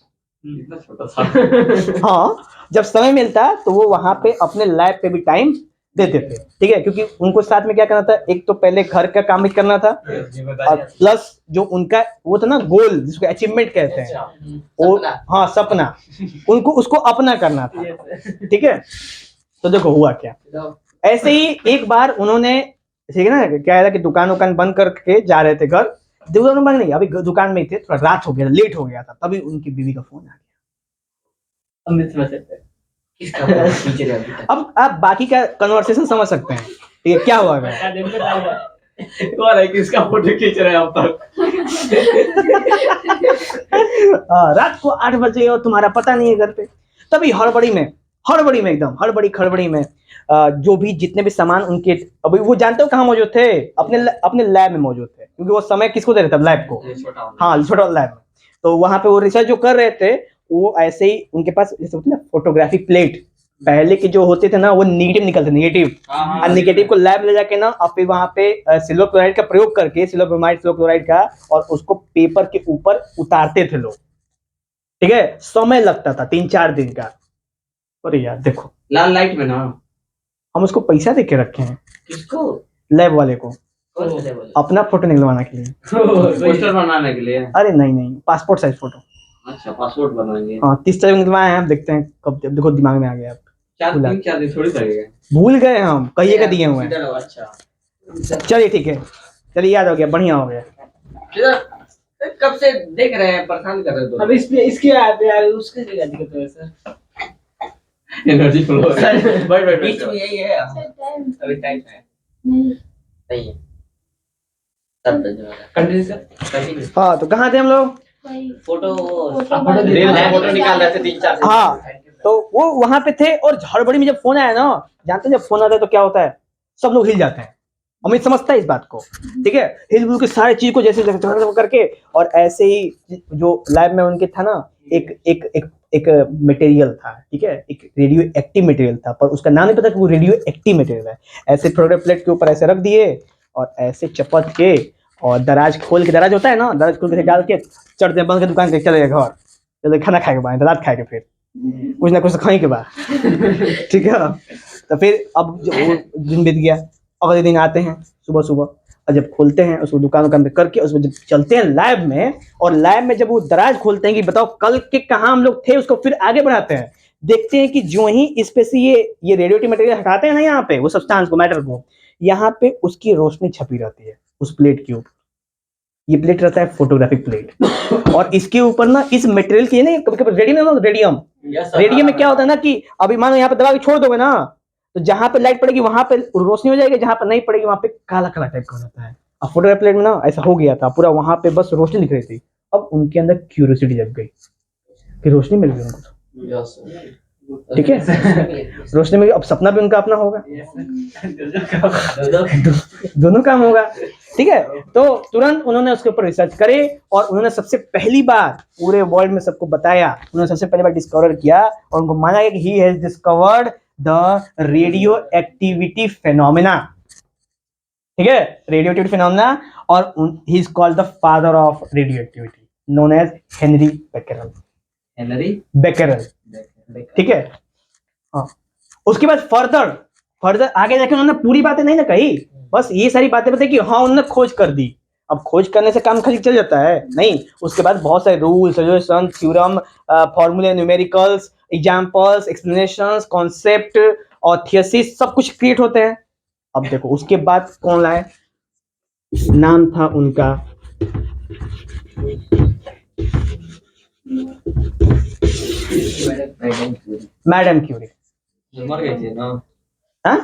हाँ जब समय मिलता तो वो वहां पे अपने लैब पे भी टाइम देते थे, ठीक है। क्योंकि उनको साथ में क्या करना था, एक तो पहले घर का काम भी करना था, और प्लस जो उनका वो था ना गोल, जिसको अचीवमेंट कहते हैं, वो हाँ सपना, उनको उसको अपना करना था, ठीक है। तो देखो हुआ क्या, ऐसे ही एक बार उन्होंने, ठीक है ना, क्या था कि दुकान बंद करके जा रहे थे घर, दुकान बंद नहीं, अभी दुकान में ही थे, थोड़ा रात हो गया, लेट हो गया था, तभी उनकी बीवी का फोन आ गया। अब आप बाकी का कन्वर्सेशन समझ सकते हैं, ठीक है, क्या हुआ है, किसका फोटो खींच रहे हैं अब तक? रात को 8 बजे और तुम्हारा पता नहीं है घर पे। तभी हड़बड़ी में एकदम खड़बड़ी में जो भी जितने भी सामान उनके, अभी वो जानते हो कहाँ मौजूद थे, अपने लैब में मौजूद थे, क्योंकि वो समय किसको दे रहे थे, लैब को, हाँ छोटा लैब में। तो वहां पे वो रिसर्च जो कर रहे थे, वो ऐसे ही उनके पास जैसे होती है ना फोटोग्राफी प्लेट, पहले के जो होते थे ना वो निगेटिव निकलते, निगेटिव, और निगेटिव को लैब ले जाके ना, और फिर वहां पे सिल्वर क्लोराइड का प्रयोग करके, सिल्वर क्लोराइड का, और उसको पेपर के ऊपर उतारते थे लोग, ठीक है, समय लगता था 3-4 दिन का। अरे यार देखो, लाल लाइट में ना। हम उसको पैसा दे के रखे हैं किसको? लैब वाले को, कौन से लेवल? अपना फोटो निकलवाने के लिए। पोस्टर बनाने के लिए। अरे नहीं, पासपोर्ट साइज फोटो। अच्छा, पासपोर्ट बनवाएंगे। हाँ 30 तारीख निकलवाए हैं, हम देखते हैं कब, देखो दिमाग में आ गया अब। 4 दिन थोड़ी लगेगा। भूल गए हम, कहिए का दिए हुए हैं। अच्छा, चलिए ठीक है, चलिए याद हो गया, बढ़िया हो गया। किधर कब से देख रहे हैं, परेशान कर रहे हो? अब इसके ऐप यार उसके क्या दिक्कत है सर? एनर्जी फ्लो है। बट बीच में यही है। अभी टाइम है। सही है। सब कंटिन्यू सर। हाँ तो कहाँ थे हम लोग? फोटो फोटो निकाल रहे थे 3-4 दिन। हाँ तो वो वहां पे थे, और हड़बड़ी में जब फोन आया ना, जानते हैं जब फोन आता है तो क्या होता है, सब लोग हिल जाते हैं। अमित समझता है इस बात को, ठीक है, हिल के सारे चीज को जैसे करके, और ऐसे ही जो लैब में उनके था ना, एक एक एक एक मटेरियल था, ठीक है, एक रेडियो एक्टिव मटेरियल था, पर उसका नाम नहीं पता कि वो रेडियो एक्टिव मटेरियल है। ऐसे प्रोडक्ट प्लेट के ऊपर ऐसे रख दिए, और ऐसे चपत के, और दराज खोल के, दराज होता है ना, दराज खोल के डाल के चढ़ते बंद के दुकान के चले गए घर, चले खाना खाए के बाद, रात खाए के, फिर कुछ ना कुछ खाने के बाद, ठीक है। तो फिर अब वो दिन बीत गया, अगले दिन आते हैं सुबह सुबह, और जब खोलते हैं उसको दुकान पे करके, उसमें जब चलते हैं लैब में, और लैब में जब वो दराज खोलते हैं कि बताओ कल के कहाँ हम लोग थे, उसको फिर आगे बढ़ाते हैं, देखते हैं कि जो ही इस पे से ये रेडियोटिव मटेरियल हटाते हैं ना, यहाँ पे वो सब्सटेंस को, मैटर को, यहाँ पे उसकी रोशनी छपी रहती है उस प्लेट के ऊपर। ये प्लेट रहता है फोटोग्राफिक प्लेट, और इसके ऊपर ना इस मटेरियल की ना, कभी कभी रेडियम में क्या होता है ना कि अभी मानो यहाँ पे दबा के छोड़ दोगे ना, तो जहां पे लाइट पड़ेगी वहां पे रोशनी हो जाएगी, जहां पे नहीं पड़ेगी वहां पे काला काला टाइप का हो जाता है। अब फोटोग्राफी प्लेट में ना ऐसा हो गया था पूरा, वहां पे बस रोशनी दिख रही थी। अब उनके अंदर क्यूरियोसिटी जग गई कि रोशनी मिल गई उनको, ठीक है, रोशनी में अब सपना भी उनका अपना होगा, दोनों काम होगा, ठीक है। तो तुरंत उन्होंने उसके ऊपर रिसर्च करे, और उन्होंने सबसे पहली बार पूरे वर्ल्ड में सबको बताया, उन्होंने सबसे पहली बार डिस्कवर किया, और उनको माना गया कि he has discovered the radioactivity phenomena, ठीक है, रेडियो एक्टिविटी फेनोमेना, और he is called the father of radioactivity, known as Henry Becquerel, ठीक है। हाँ, उसके बाद फर्दर आगे जाके उन्होंने पूरी बातें नहीं ना कही, बस ये सारी बातें बताई कि हाँ उन्होंने खोज कर दी। अब खोज करने से काम खाली चल जाता है नहीं, उसके बाद बहुत सारे रूल, सजेशन, थ्योरम, फॉर्मूले, न्यूमेरिकल्स, एग्जांपल्स, एक्सप्लेनेशंस, कॉन्सेप्ट और थियसिस, सब कुछ क्रिएट होते हैं। अब देखो उसके बाद कौन लाए, नाम था उनका मैडम क्यूरी। मर गए थे ना? हाँ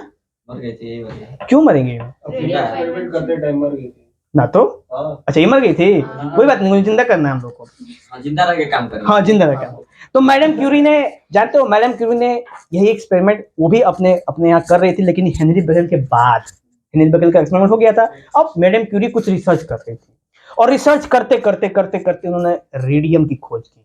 मर गए थे, ये वाले। क्यों मरेंगे एक्सपेरिमेंट करते टाइम मर गई थी ना? तो अच्छा ये मर गई थी, कोई बात नहीं, मुझे जिंदा करना है हम लोग को। हाँ, जिंदा रह के काम करें। हाँ जिंदा रह के। तो मैडम क्यूरी ने, जानते हो मैडम क्यूरी ने यही एक्सपेरिमेंट वो भी अपने यहाँ कर रही थी, लेकिन हेनरी बेकेरेल के बाद, हेनरी बेकेरेल का एक्सपेरिमेंट हो गया था। अब मैडम क्यूरी कुछ रिसर्च कर रही थी, और रिसर्च करते करते करते करते उन्होंने रेडियम की खोज की।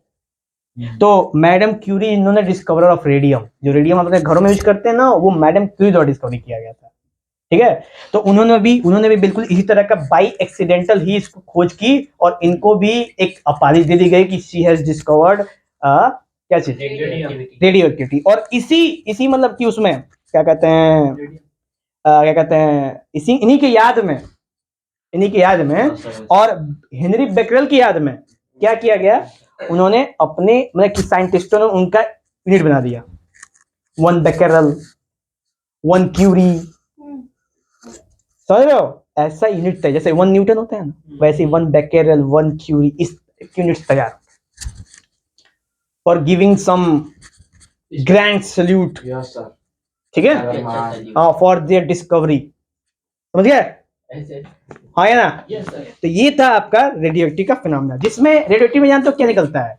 तो मैडम क्यूरी इन्होंने डिस्कवरर ऑफ रेडियम, जो रेडियम हम अपने घरों में यूज करते हैं ना, वो मैडम क्यूरी द्वारा डिस्कवरी किया गया था, ठीक है। तो उन्होंने भी बिल्कुल इसी तरह का बाई एक्सीडेंटल ही इसको खोज की, और इनको भी एक उपाधि दे दी गई कि शी हैज डिस्कवर्ड क्या चीज, रेडियो एक्टिविटी। और इसी मतलब कि उसमें क्या कहते हैं इसी इन्हीं की याद में और हेनरी बेकेरेल की याद में क्या किया गया, उन्होंने अपने मतलब कि साइंटिस्टों ने उनका यूनिट बना दिया, 1 बेकेरेल 1 क्यूरी, समझ रहे हो, ऐसा यूनिट था जैसे 1 न्यूटन होता है ना, वैसे 1 बेकेरेल 1 क्यूरी, इस यूनिट तैयार for giving some grand salute, ठीक है, हाँ, फॉर देयर डिस्कवरी, समझ गए, हाँ है ना। तो ये था आपका रेडियोएक्टिव का फिनोमेना, जिसमें रेडियोएक्टिव में जानते हो क्या निकलता है,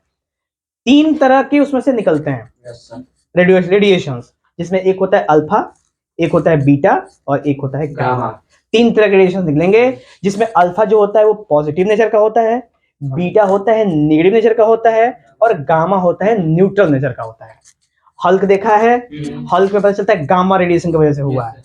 3 तरह के उसमें से निकलते हैं रेडिएशंस, जिसमें एक होता है अल्फा, एक होता है बीटा, और एक होता है गामा। 3 तरह के रेडिएशन निकलेंगे, जिसमें अल्फा जो होता है वो पॉजिटिव नेचर का होता है, बीटा होता है नेगेटिव नेचर का होता है, और गामा होता है न्यूट्रल नेचर का होता है। हल्क देखा है, हल्क में पता चलता है गामा रेडिएशन की वजह से हुआ है,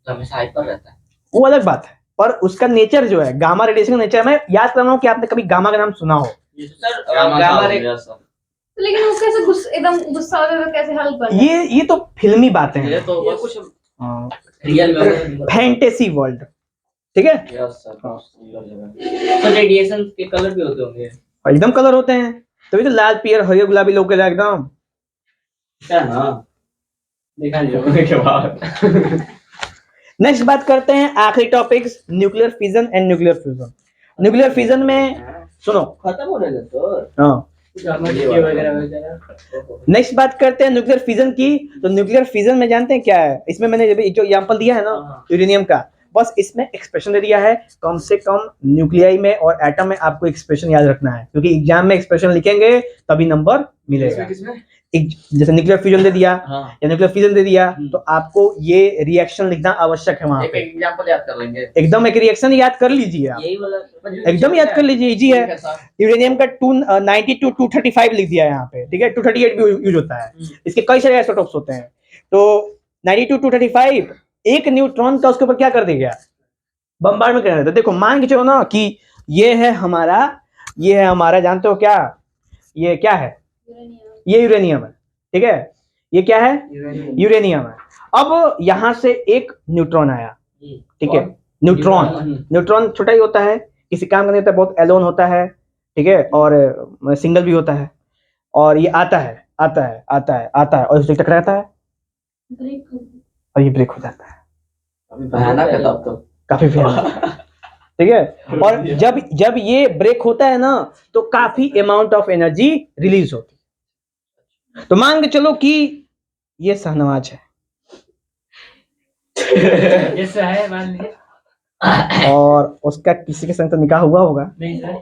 हमेशा हाइपर रहता है, वो अलग बात है, पर उसका नेचर जो है गामा रेडिएशन का नेचर, मैं याद कर रहा हूँ कि आपने कभी गामा का नाम सुना हो, sir gamma gamma ray sir तो लेकिन वो कैसे एकदम गुस्सा होता है तो कैसे हल कर ये तो फिल्मी बातें ये हैं, तो ये बस कुछ हाँ, रियल में फैंटेसी वर्ल्ड, ठीक है। यस सर बहुत सुंदर जगह तो रेडिएशन के कलर भी होते होंगे और एकदम कलर होते हैं, तभी तो लाल पीयर हरियर गुलाबी लोग के एकदम। क्या ना देखा नहीं होगा के बाद नेक्स्ट बात करते हैं आखिरी topics, nuclear fission and nuclear fusion. Nuclear fission में सुनो, खत्म हो रहा है तो हाँ, वगैरह वगैरह नेक्स्ट बात करते हैं न्यूक्लियर फिजन की। तो न्यूक्लियर फिजन में जानते हैं क्या है, इसमें मैंने जो एग्जांपल दिया है ना हाँ। यूरेनियम का, बस इसमें एक्सप्रेशन दे दिया है। कम से कम न्यूक्लियाई में और एटम में आपको एक्सप्रेशन याद रखना है, क्योंकि एग्जाम में एक्सप्रेशन लिखेंगे तभी नंबर मिलेगा। किसमें जैसे न्यूक्लियर फ्यूजन दे दिया हाँ या न्यूक्लियर फिजन दे दिया, तो आपको ये रिएक्शन लिखना आवश्यक है वहां एक पे। एग्जांपल याद कर लेंगे एकदम एक रिएक्शन याद कर लीजिए आप, यही वाला एकदम याद कर लीजिए, इजी है। ठीक है सर यूरेनियम का 92 235 लिख दिया है यहाँ पे, ठीक है। 238 भी यूज होता है, इसके कई सारे आइसोटोप्स होते हैं। तो 92 235 एक न्यूट्रॉन का उसके ऊपर क्या कर देगा, बम्बार्डमेंट कर देता है। देखो मान के चलो ना कि ये है हमारा जानते हो क्या, ये क्या है, ये यूरेनियम है, ठीक है। ये क्या है, यूरेनियम है। अब यहाँ से एक न्यूट्रॉन आया, ठीक है। न्यूट्रॉन छोटा ही होता है, किसी काम का नहीं होता है, बहुत एलोन होता है, ठीक है, और सिंगल भी होता है। और ये आता है और उससे टकराता है और ये ब्रेक हो जाता है, अभी भयानक है तब तो काफी भयानक, ठीक है। और जब ये ब्रेक होता है ना, तो काफी अमाउंट ऑफ एनर्जी रिलीज होती है। तो मान के चलो कि ये शाहनवाज है ऐसा है मान लीजिए और उसका किसी के संग तो निकाह हुआ होगा, नहीं सर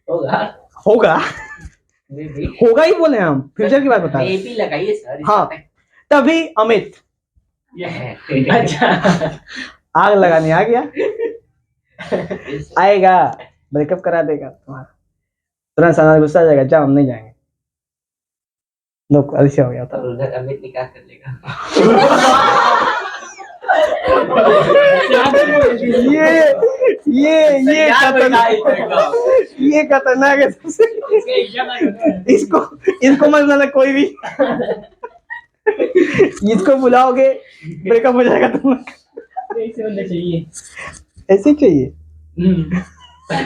होगा होगा नहीं होगा ही बोले हम, फ्यूचर की बात बता रहे हैं। एपी लगाइए सर हाँ, तभी अमित ये है अच्छा आग लगाने आ गया, आएगा ब्रेकअप करा देगा तुम्हारा, तुरंत सामने गुस्सा आ जाएगा, जाओ हम नहीं जाएंगे, लोग ऐसे हो गया था। और उधर अमित निकाह कर लेगा ये खतरनाक है सबसे। इसको मत बुलाना कोई भी, इसको बुलाओगे ब्रेकअप हो जाएगा तुम, ऐसे होना चाहिए ऐसे ही चाहिए।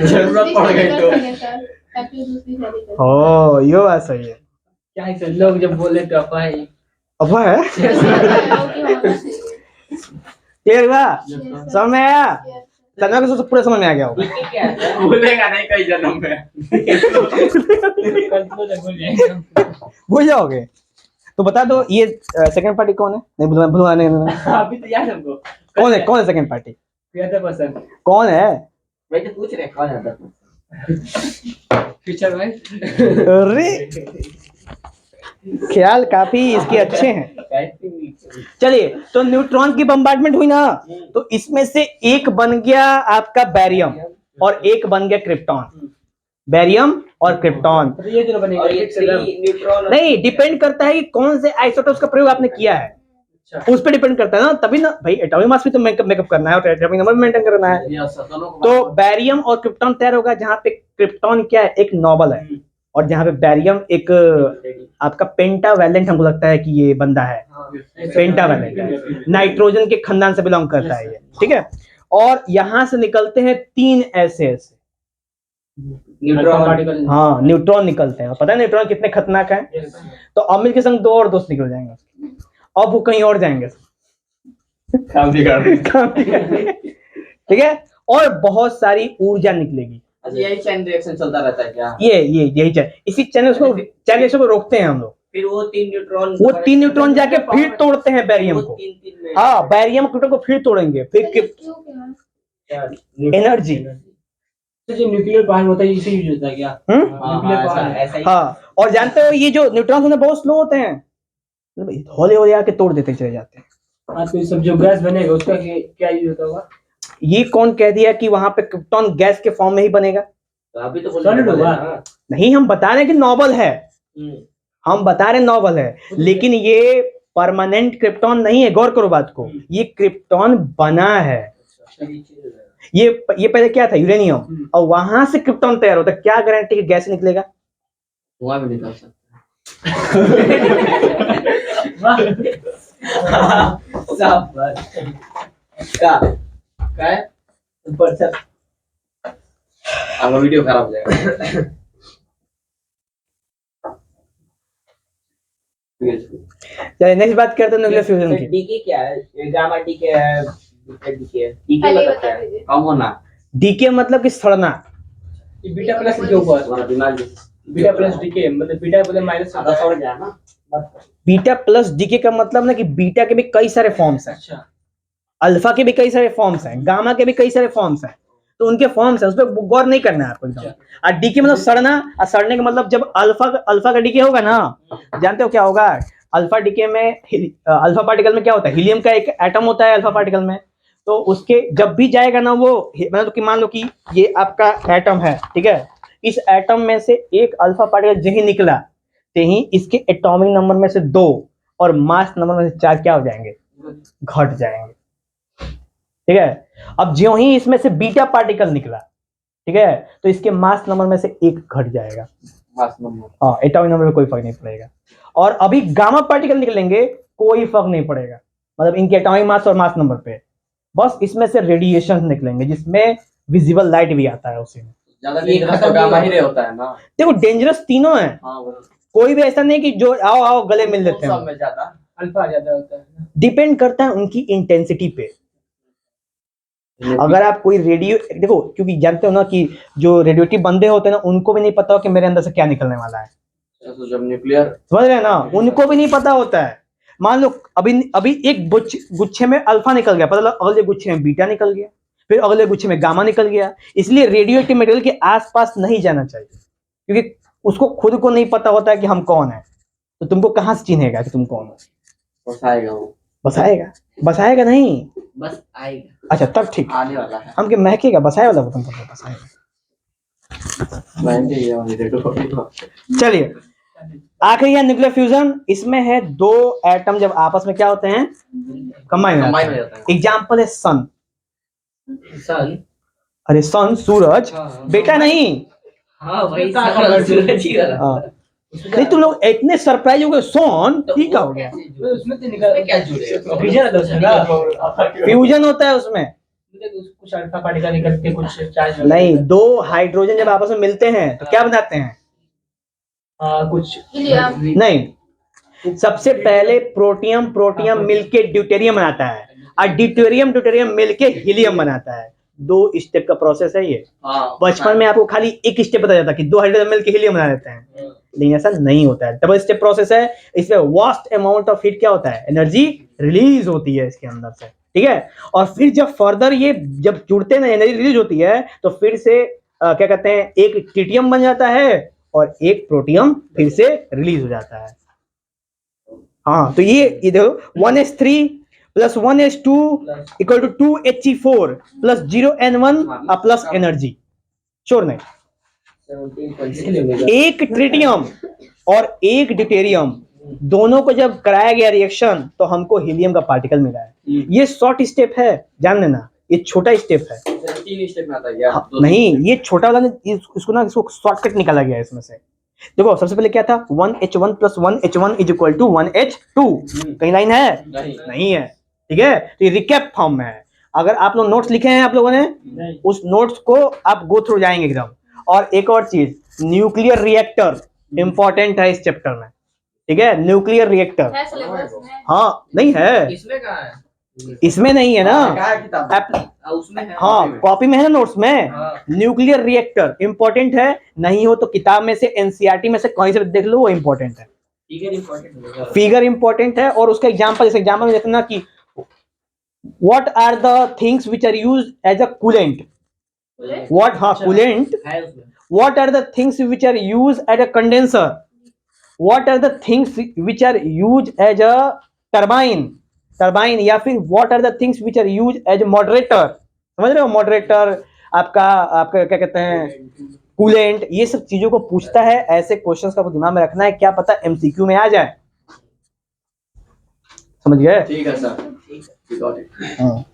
जरूरत पड़ गई तो ओ ये बात सही है, क्या है सर लोग जब बोले तो अपा है अफवाह है, क्लियर हुआ, समझ में आया, तन्ना को पूरा समझ में आ गया होगा। क्या है भूलेगा नहीं कई जन्म में भूल जाओगे तो बता दो ये सेकंड पार्टी कौन है, नहीं भुलवाने अभी तो याद हमको कौन है सेकंड पार्टी, क्या था पसंद कौन है, वही तो पूछ रहे कौन है फ्यूचर में अरे ख्याल काफी इसके अच्छे हैं। चलिए, तो न्यूट्रॉन की बम्बार्डमेंट हुई ना, तो इसमें से एक बन गया आपका बैरियम और एक बन गया क्रिप्टॉन, बैरियम और क्रिप्टॉन। तो ये जो बनेगा और ये 3 न्यूट्रॉन नहीं, डिपेंड करता है कि कौन से आइसोटोप्स का प्रयोग आपने किया है, उस पर डिपेंड करता है ना, तभी ना भाई एटॉमिक मास भी तो मेकअप करना है और एटॉमिक नंबर भी मेंटेन करना है। यस सर दोनों को तो बैरियम और क्रिप्टॉन तैयार होगा, जहां पे क्रिप्टॉन क्या है, एक नोबल है, और जहां पे बैरियम एक आपका पेंटावैलेंट, हमको लगता है कि ये बंदा है पेंटावैलेंट है, नाइट्रोजन के खानदान से बिलोंग करता है ये, ठीक है। और यहां से निकलते हैं 3 ऐसे न्यूट्रॉन हाँ न्यूट्रॉन निकलते हैं, और पता है न्यूट्रॉन कितने खतरनाक है। तो अमित के संग 2 और दोस्त निकल जाएंगे, अब वो कहीं और जाएंगे काम ठीक है, और बहुत सारी ऊर्जा निकलेगी। अच्छा यही चैन रिएक्शन चलता रहता है क्या? यही चैनल, इसी चैनल को रोकते हैं हम लोग, फिर वो 3 न्यूट्रॉन जाके फिर तोड़ते हैं बैरियम को, तीन हाँ बैरियम को फिर तोड़ेंगे, फिर एनर्जी, तो जो न्यूक्लियर पावर होता है इसे यूज होता है क्या न्यूक्लियर पावर ऐसा ही हाँ। और जानते हो ये जो न्यूट्रॉन होते हैं बहुत स्लो होते हैं, हौले आके तोड़ देते चले जाते हैं। हाँ तो सब जो गैस बनेगा उसका क्या यूज होता होगा? ये कौन कह दिया कि वहां पे क्रिप्टॉन गैस के फॉर्म में ही बनेगा? तो अभी तो सॉलिड होगा नहीं, हम बता रहे हैं कि नॉवल है, हम बता रहे नॉवल है, लेकिन ये परमानेंट क्रिप्टॉन नहीं है, गौर करो बात को, ये क्रिप्टॉन बना है, ये पहले क्या था, यूरेनियम, और वहां से क्रिप्टॉन तैयार होता है, क्या गारंटी कि गैस निकलेगा? धुआं भी निकल सकता साफ बात का है ऊपर से है। अब वीडियो खराब हो जाएगा। चलिए नेक्स्ट बात करते हैं न्यूक्लियर फ्यूजन की। डीके क्या है? ये गामा डीके है, बीटा डीके है। डीके पहले मतलब बता क्या है? दीजिए। कम होना डीके मतलब कि सड़ना। ये बीटा प्लस के ऊपर हमारा दिमाग बीटा प्लस डीके मतलब बीटा प्लस माइनस आधा सड़ गया ना। बीटा प्लस डीके का मतलब ना कि बीटा के भी कई सारे फॉर्म्स हैं, अच्छा अल्फा के भी कई सारे फॉर्म्स हैं, गामा के भी कई सारे फॉर्म्स हैं, तो उनके फॉर्म्स हैं, उस पर गौर नहीं करना है आपको एकदम। और डीके मतलब सड़ना, और सड़ने का मतलब जब अल्फा का डीके होगा ना, जानते हो क्या होगा? अल्फा डीके में अल्फा पार्टिकल में क्या होता है, हीलियम का एक एटम होता है अल्फा पार्टिकल में, तो उसके जब भी जाएगा ना वो, मतलब कि मान लो कि ये आपका एटम है, ठीक है, इस एटम में से एक अल्फा पार्टिकल जही निकला, ते ही इसके एटॉमिक नंबर में से 2 और मास नंबर में से 4 क्या हो जाएंगे? घट जाएंगे, ठीक है। अब ज्यों ही इसमें से बीटा पार्टिकल निकला, ठीक है, तो इसके मास नंबर में से 1 घट जाएगा। मास नंबर हाँ, एटॉमिक नंबर में कोई फर्क नहीं पड़ेगा। और अभी गामा पार्टिकल निकलेंगे, कोई फर्क नहीं पड़ेगा, मतलब इनके एटॉमिक मास और मास नंबर पे, बस इसमें से रेडिएशन निकलेंगे जिसमें विजिबल लाइट भी आता है उसी में। ज्यादा डेंजरस तो गामा ही रे होता है ना। देखो डेंजरस तीनों है, हाँ वो कोई भी ऐसा नहीं कि जो आओ आओ गले मिल लेते सब हैं, में ज्यादा अल्फा ज्यादा होता है। डिपेंड करता है उनकी इंटेंसिटी पे। अगर आप कोई रेडियो देखो, क्योंकि जानते हो ना कि जो रेडियोटिव बंदे होते हैं ना, उनको भी नहीं पता हो कि मेरे अंदर से क्या निकलने वाला है, तो जब न्यूक्लियर समझ रहे हैं ना, उनको भी नहीं पता होता है। मान लो अभी अभी एक गुच्छे में अल्फा निकल गया, पता लगा अगले गुच्छे में बीटा निकल गया, फिर अगले गुच्छे में गामा निकल गया। इसलिए रेडियोएक्टिव मटेरियल के आसपास नहीं जाना चाहिए, क्योंकि उसको खुद को नहीं पता होता है कि हम कौन है, तो तुमको कहां से चिन्हेगा कि तुम कौन हो? फंसाएगा वो। बसाएगा नहीं, बस आएगा, अच्छा तब ठीक, आने वाला है। हम के महकेगा, बसाए वाला तुम बसाएगा। बहन ये वाली रेडियो चलिए आखिरी है न्यूक्लियर फ्यूजन। इसमें है 2 एटम जब आपस में क्या होते हैं, कंबाइन कंबाइन हो हो जाते जाता हैं। एग्जांपल है सन। सन अरे सन सूरज, बेटा नहीं। हाँ भाई सूरज ही वाला। हाँ। नहीं तुम लोग इतने सरप्राइज हो गए, सोन ठीक हो गया। उसमें तो निकल क्या जुड़े फ्यूजन है उसमें ना, फ्यूजन होता है उसमें, कुछ अल्फा पार्टिकल निकल के कुछ चार्ज नहीं 2 हाइड्रोजन जब आपस में मिलते हैं तो क्या बनाते हैं? कुछ हीलियम। नहीं, सबसे पहले प्रोटियम मिलके ड्यूटेरियम बनाता है, और ड्यूटेरियम मिलके हीलियम बनाता है। 2 स्टेप का प्रोसेस है ये। बचपन में आपको खाली एक स्टेप बताया जाता कि 2 हाइड्रोजन मिलके हीलियम बना देते हैं, लेकिन ऐसा नहीं होता है, डबल स्टेप प्रोसेस है। इसमें वास्ट अमाउंट ऑफ हीट क्या होता है, एनर्जी रिलीज होती है इसके अंदर से, ठीक है। और फिर जब फर्दर ये जब जुड़ते हैं ना, एनर्जी रिलीज होती है, तो फिर से क्या कहते हैं, एक ट्रिटियम बन जाता है और एक प्रोटियम फिर से रिलीज हो जाता है। हाँ, तो ये देखो 1s3 plus 1s2 equal to 2He4 plus 0n1 plus energy, sure नहीं। 17.6 एक ट्रिटियम और एक ड्यूटेरियम दोनों को जब कराया गया रिएक्शन, तो हमको हीलियम का पार्टिकल मिला है। ये शॉर्ट स्टेप है, जान लेना, ये छोटा स्टेप है। 3 स्टेप में आता है क्या? नहीं, ये छोटा वाला इसको शॉर्टकट निकाला गया है इसमें से। देखो सबसे पहले क्या था, 1H1 plus 1H1 is equal to 1H2। कहीं लाइन है? नहीं है, ठीक है। तो ये रिकैप फॉर्म में है। अगर आप लोग नोट्स लिखे हैं आप लोगों ने, उस नोट्स को आप गो थ्रू जाएंगे एकदम। और एक और चीज, न्यूक्लियर रिएक्टर इंपॉर्टेंट है इस चैप्टर में, ठीक है। न्यूक्लियर रिएक्टर, है सिलेबस में। हाँ नहीं है, इसमें कहाँ है? इसमें नहीं है ना, कहाँ है किताब? उसमें है। हाँ कॉपी में है ना, नोट्स में। न्यूक्लियर रिएक्टर इंपॉर्टेंट है, नहीं हो तो किताब में से, एनसीईआरटी में से कहीं से देख लो, वो इंपॉर्टेंट है। फिगर इंपॉर्टेंट है, और उसका एग्जांपल, जैसे एग्जांपल में देखना कि what are the things which are used as a coolant, what, हाँ coolant, what are the things which are used as a condenser, what are the things which are used as a turbine, या फिर what are the things which are used as moderator. समझ रहे हो, moderator आपका क्या कहते हैं, coolant, ये सब चीजों को पूछता है। ऐसे क्वेश्चंस का दिमाग में रखना है, क्या पता एमसीक्यू में आ जाए, समझ गए? ठीक है सर, got it। हाँ।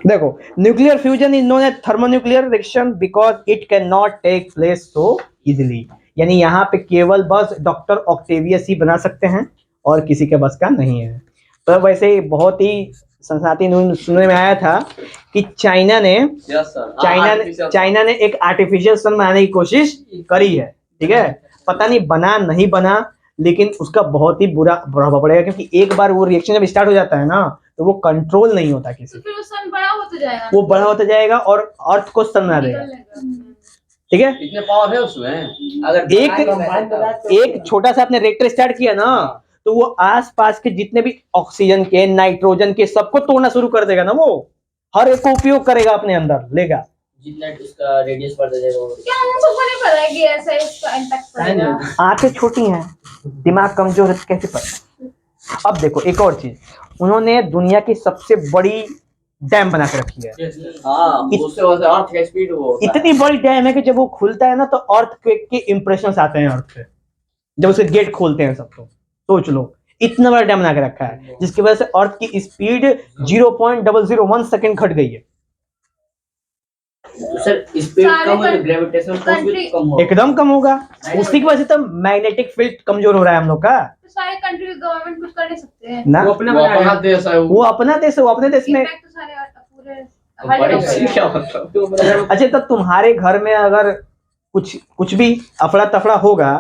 देखो, nuclear fusion is known as thermonuclear reaction because it can not take place so easily. यानी यहाँ पे केवल बस डॉक्टर ऑक्टेवियस ही बना सकते हैं और किसी के बस का नहीं है। तो वैसे ही बहुत ही संसाती सुनने में आया था कि चाइना ने एक आर्टिफिशियल सन बनाने की कोशिश करी है, ठीक है। पता नहीं बना नहीं बना, लेकिन उसका बहुत ही बुरा प्रभाव पड़ेगा, क्योंकि एक बार वो रिएक्शन जब स्टार्ट हो जाता है ना तो वो कंट्रोल नहीं होता किसी। तो फिर वो सन बड़ा होता जाएगा, वो बड़ा होता जाएगा और अर्थ को सन बना देगा, ठीक है। इतने पावर है उसमें। अगर एक छोटा सा आपने रिएक्टर स्टार्ट किया ना तो वो आसपास के जितने भी ऑक्सीजन के, नाइट्रोजन के, सबको तोड़ना शुरू कर देगा ना। वो हर एक को उपयोग करेगा, अपने अंदर लेगा। जितना उसका रेडियस बढ़ता जाएगा। क्या हम सबको नहीं पता है कि ऐसा इसका इम्पैक्ट पड़ेगा? आंखें छोटी हैं, दिमाग कमजोर है, तो कैसे पता। अब देखो एक और चीज, उन्होंने दुनिया की सबसे बड़ी डैम बना के रखी है। हाँ, उससे अर्थ का स्पीड वो होता है। इतनी बड़ी डैम है कि जब वो खुलता है ना तो अर्थक्वेक के इंप्रेशंस आते हैं अर्थ पे, जब उसके गेट खोलते हैं सब। तो सोच लो, इतना बड़ा डैम बना के रखा है, जिसकी वजह से अर्थ की स्पीड 0.001 सेकंड घट गई है। सर स्पीड कम है तो ग्रेविटेशनल फोर्स भी कम होगा। एकदम कम होगा। उसी की वजह से तो मैग्नेटिक फील्ड कमजोर हो रहा है हम लोग का। तो सारे कंट्री गवर्नमेंट कुछ कर नहीं सकते हैं ना, वो अपना देश है। वो अपना देश है, वो अपने देश में। इम्पैक्ट तो सारे पूरे हर बड़ी जगह सी क्या पड़ेगा। मतलब। अच्छा, तो तुम्हारे घर में अगर कुछ भी अफड़ा तफड़ा होगा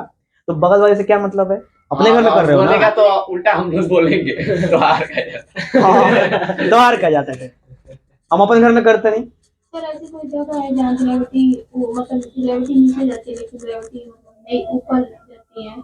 तो बगल वाले से क्या मतलब है? अपने घर में कर रहे हो बोलेगा ना। तो उल्टा हम लोग बोलेंगे तो हार का जाता। हाँ, तो हार का जाता है, हम अपने घर में करते नहीं। सर ऐसी कोई जगह है जहाँ ग्रेविटी मतलब ग्रेविटी नीचे जाती है लेकिन ग्रेविटी मतलब नहीं ऊपर जाती है?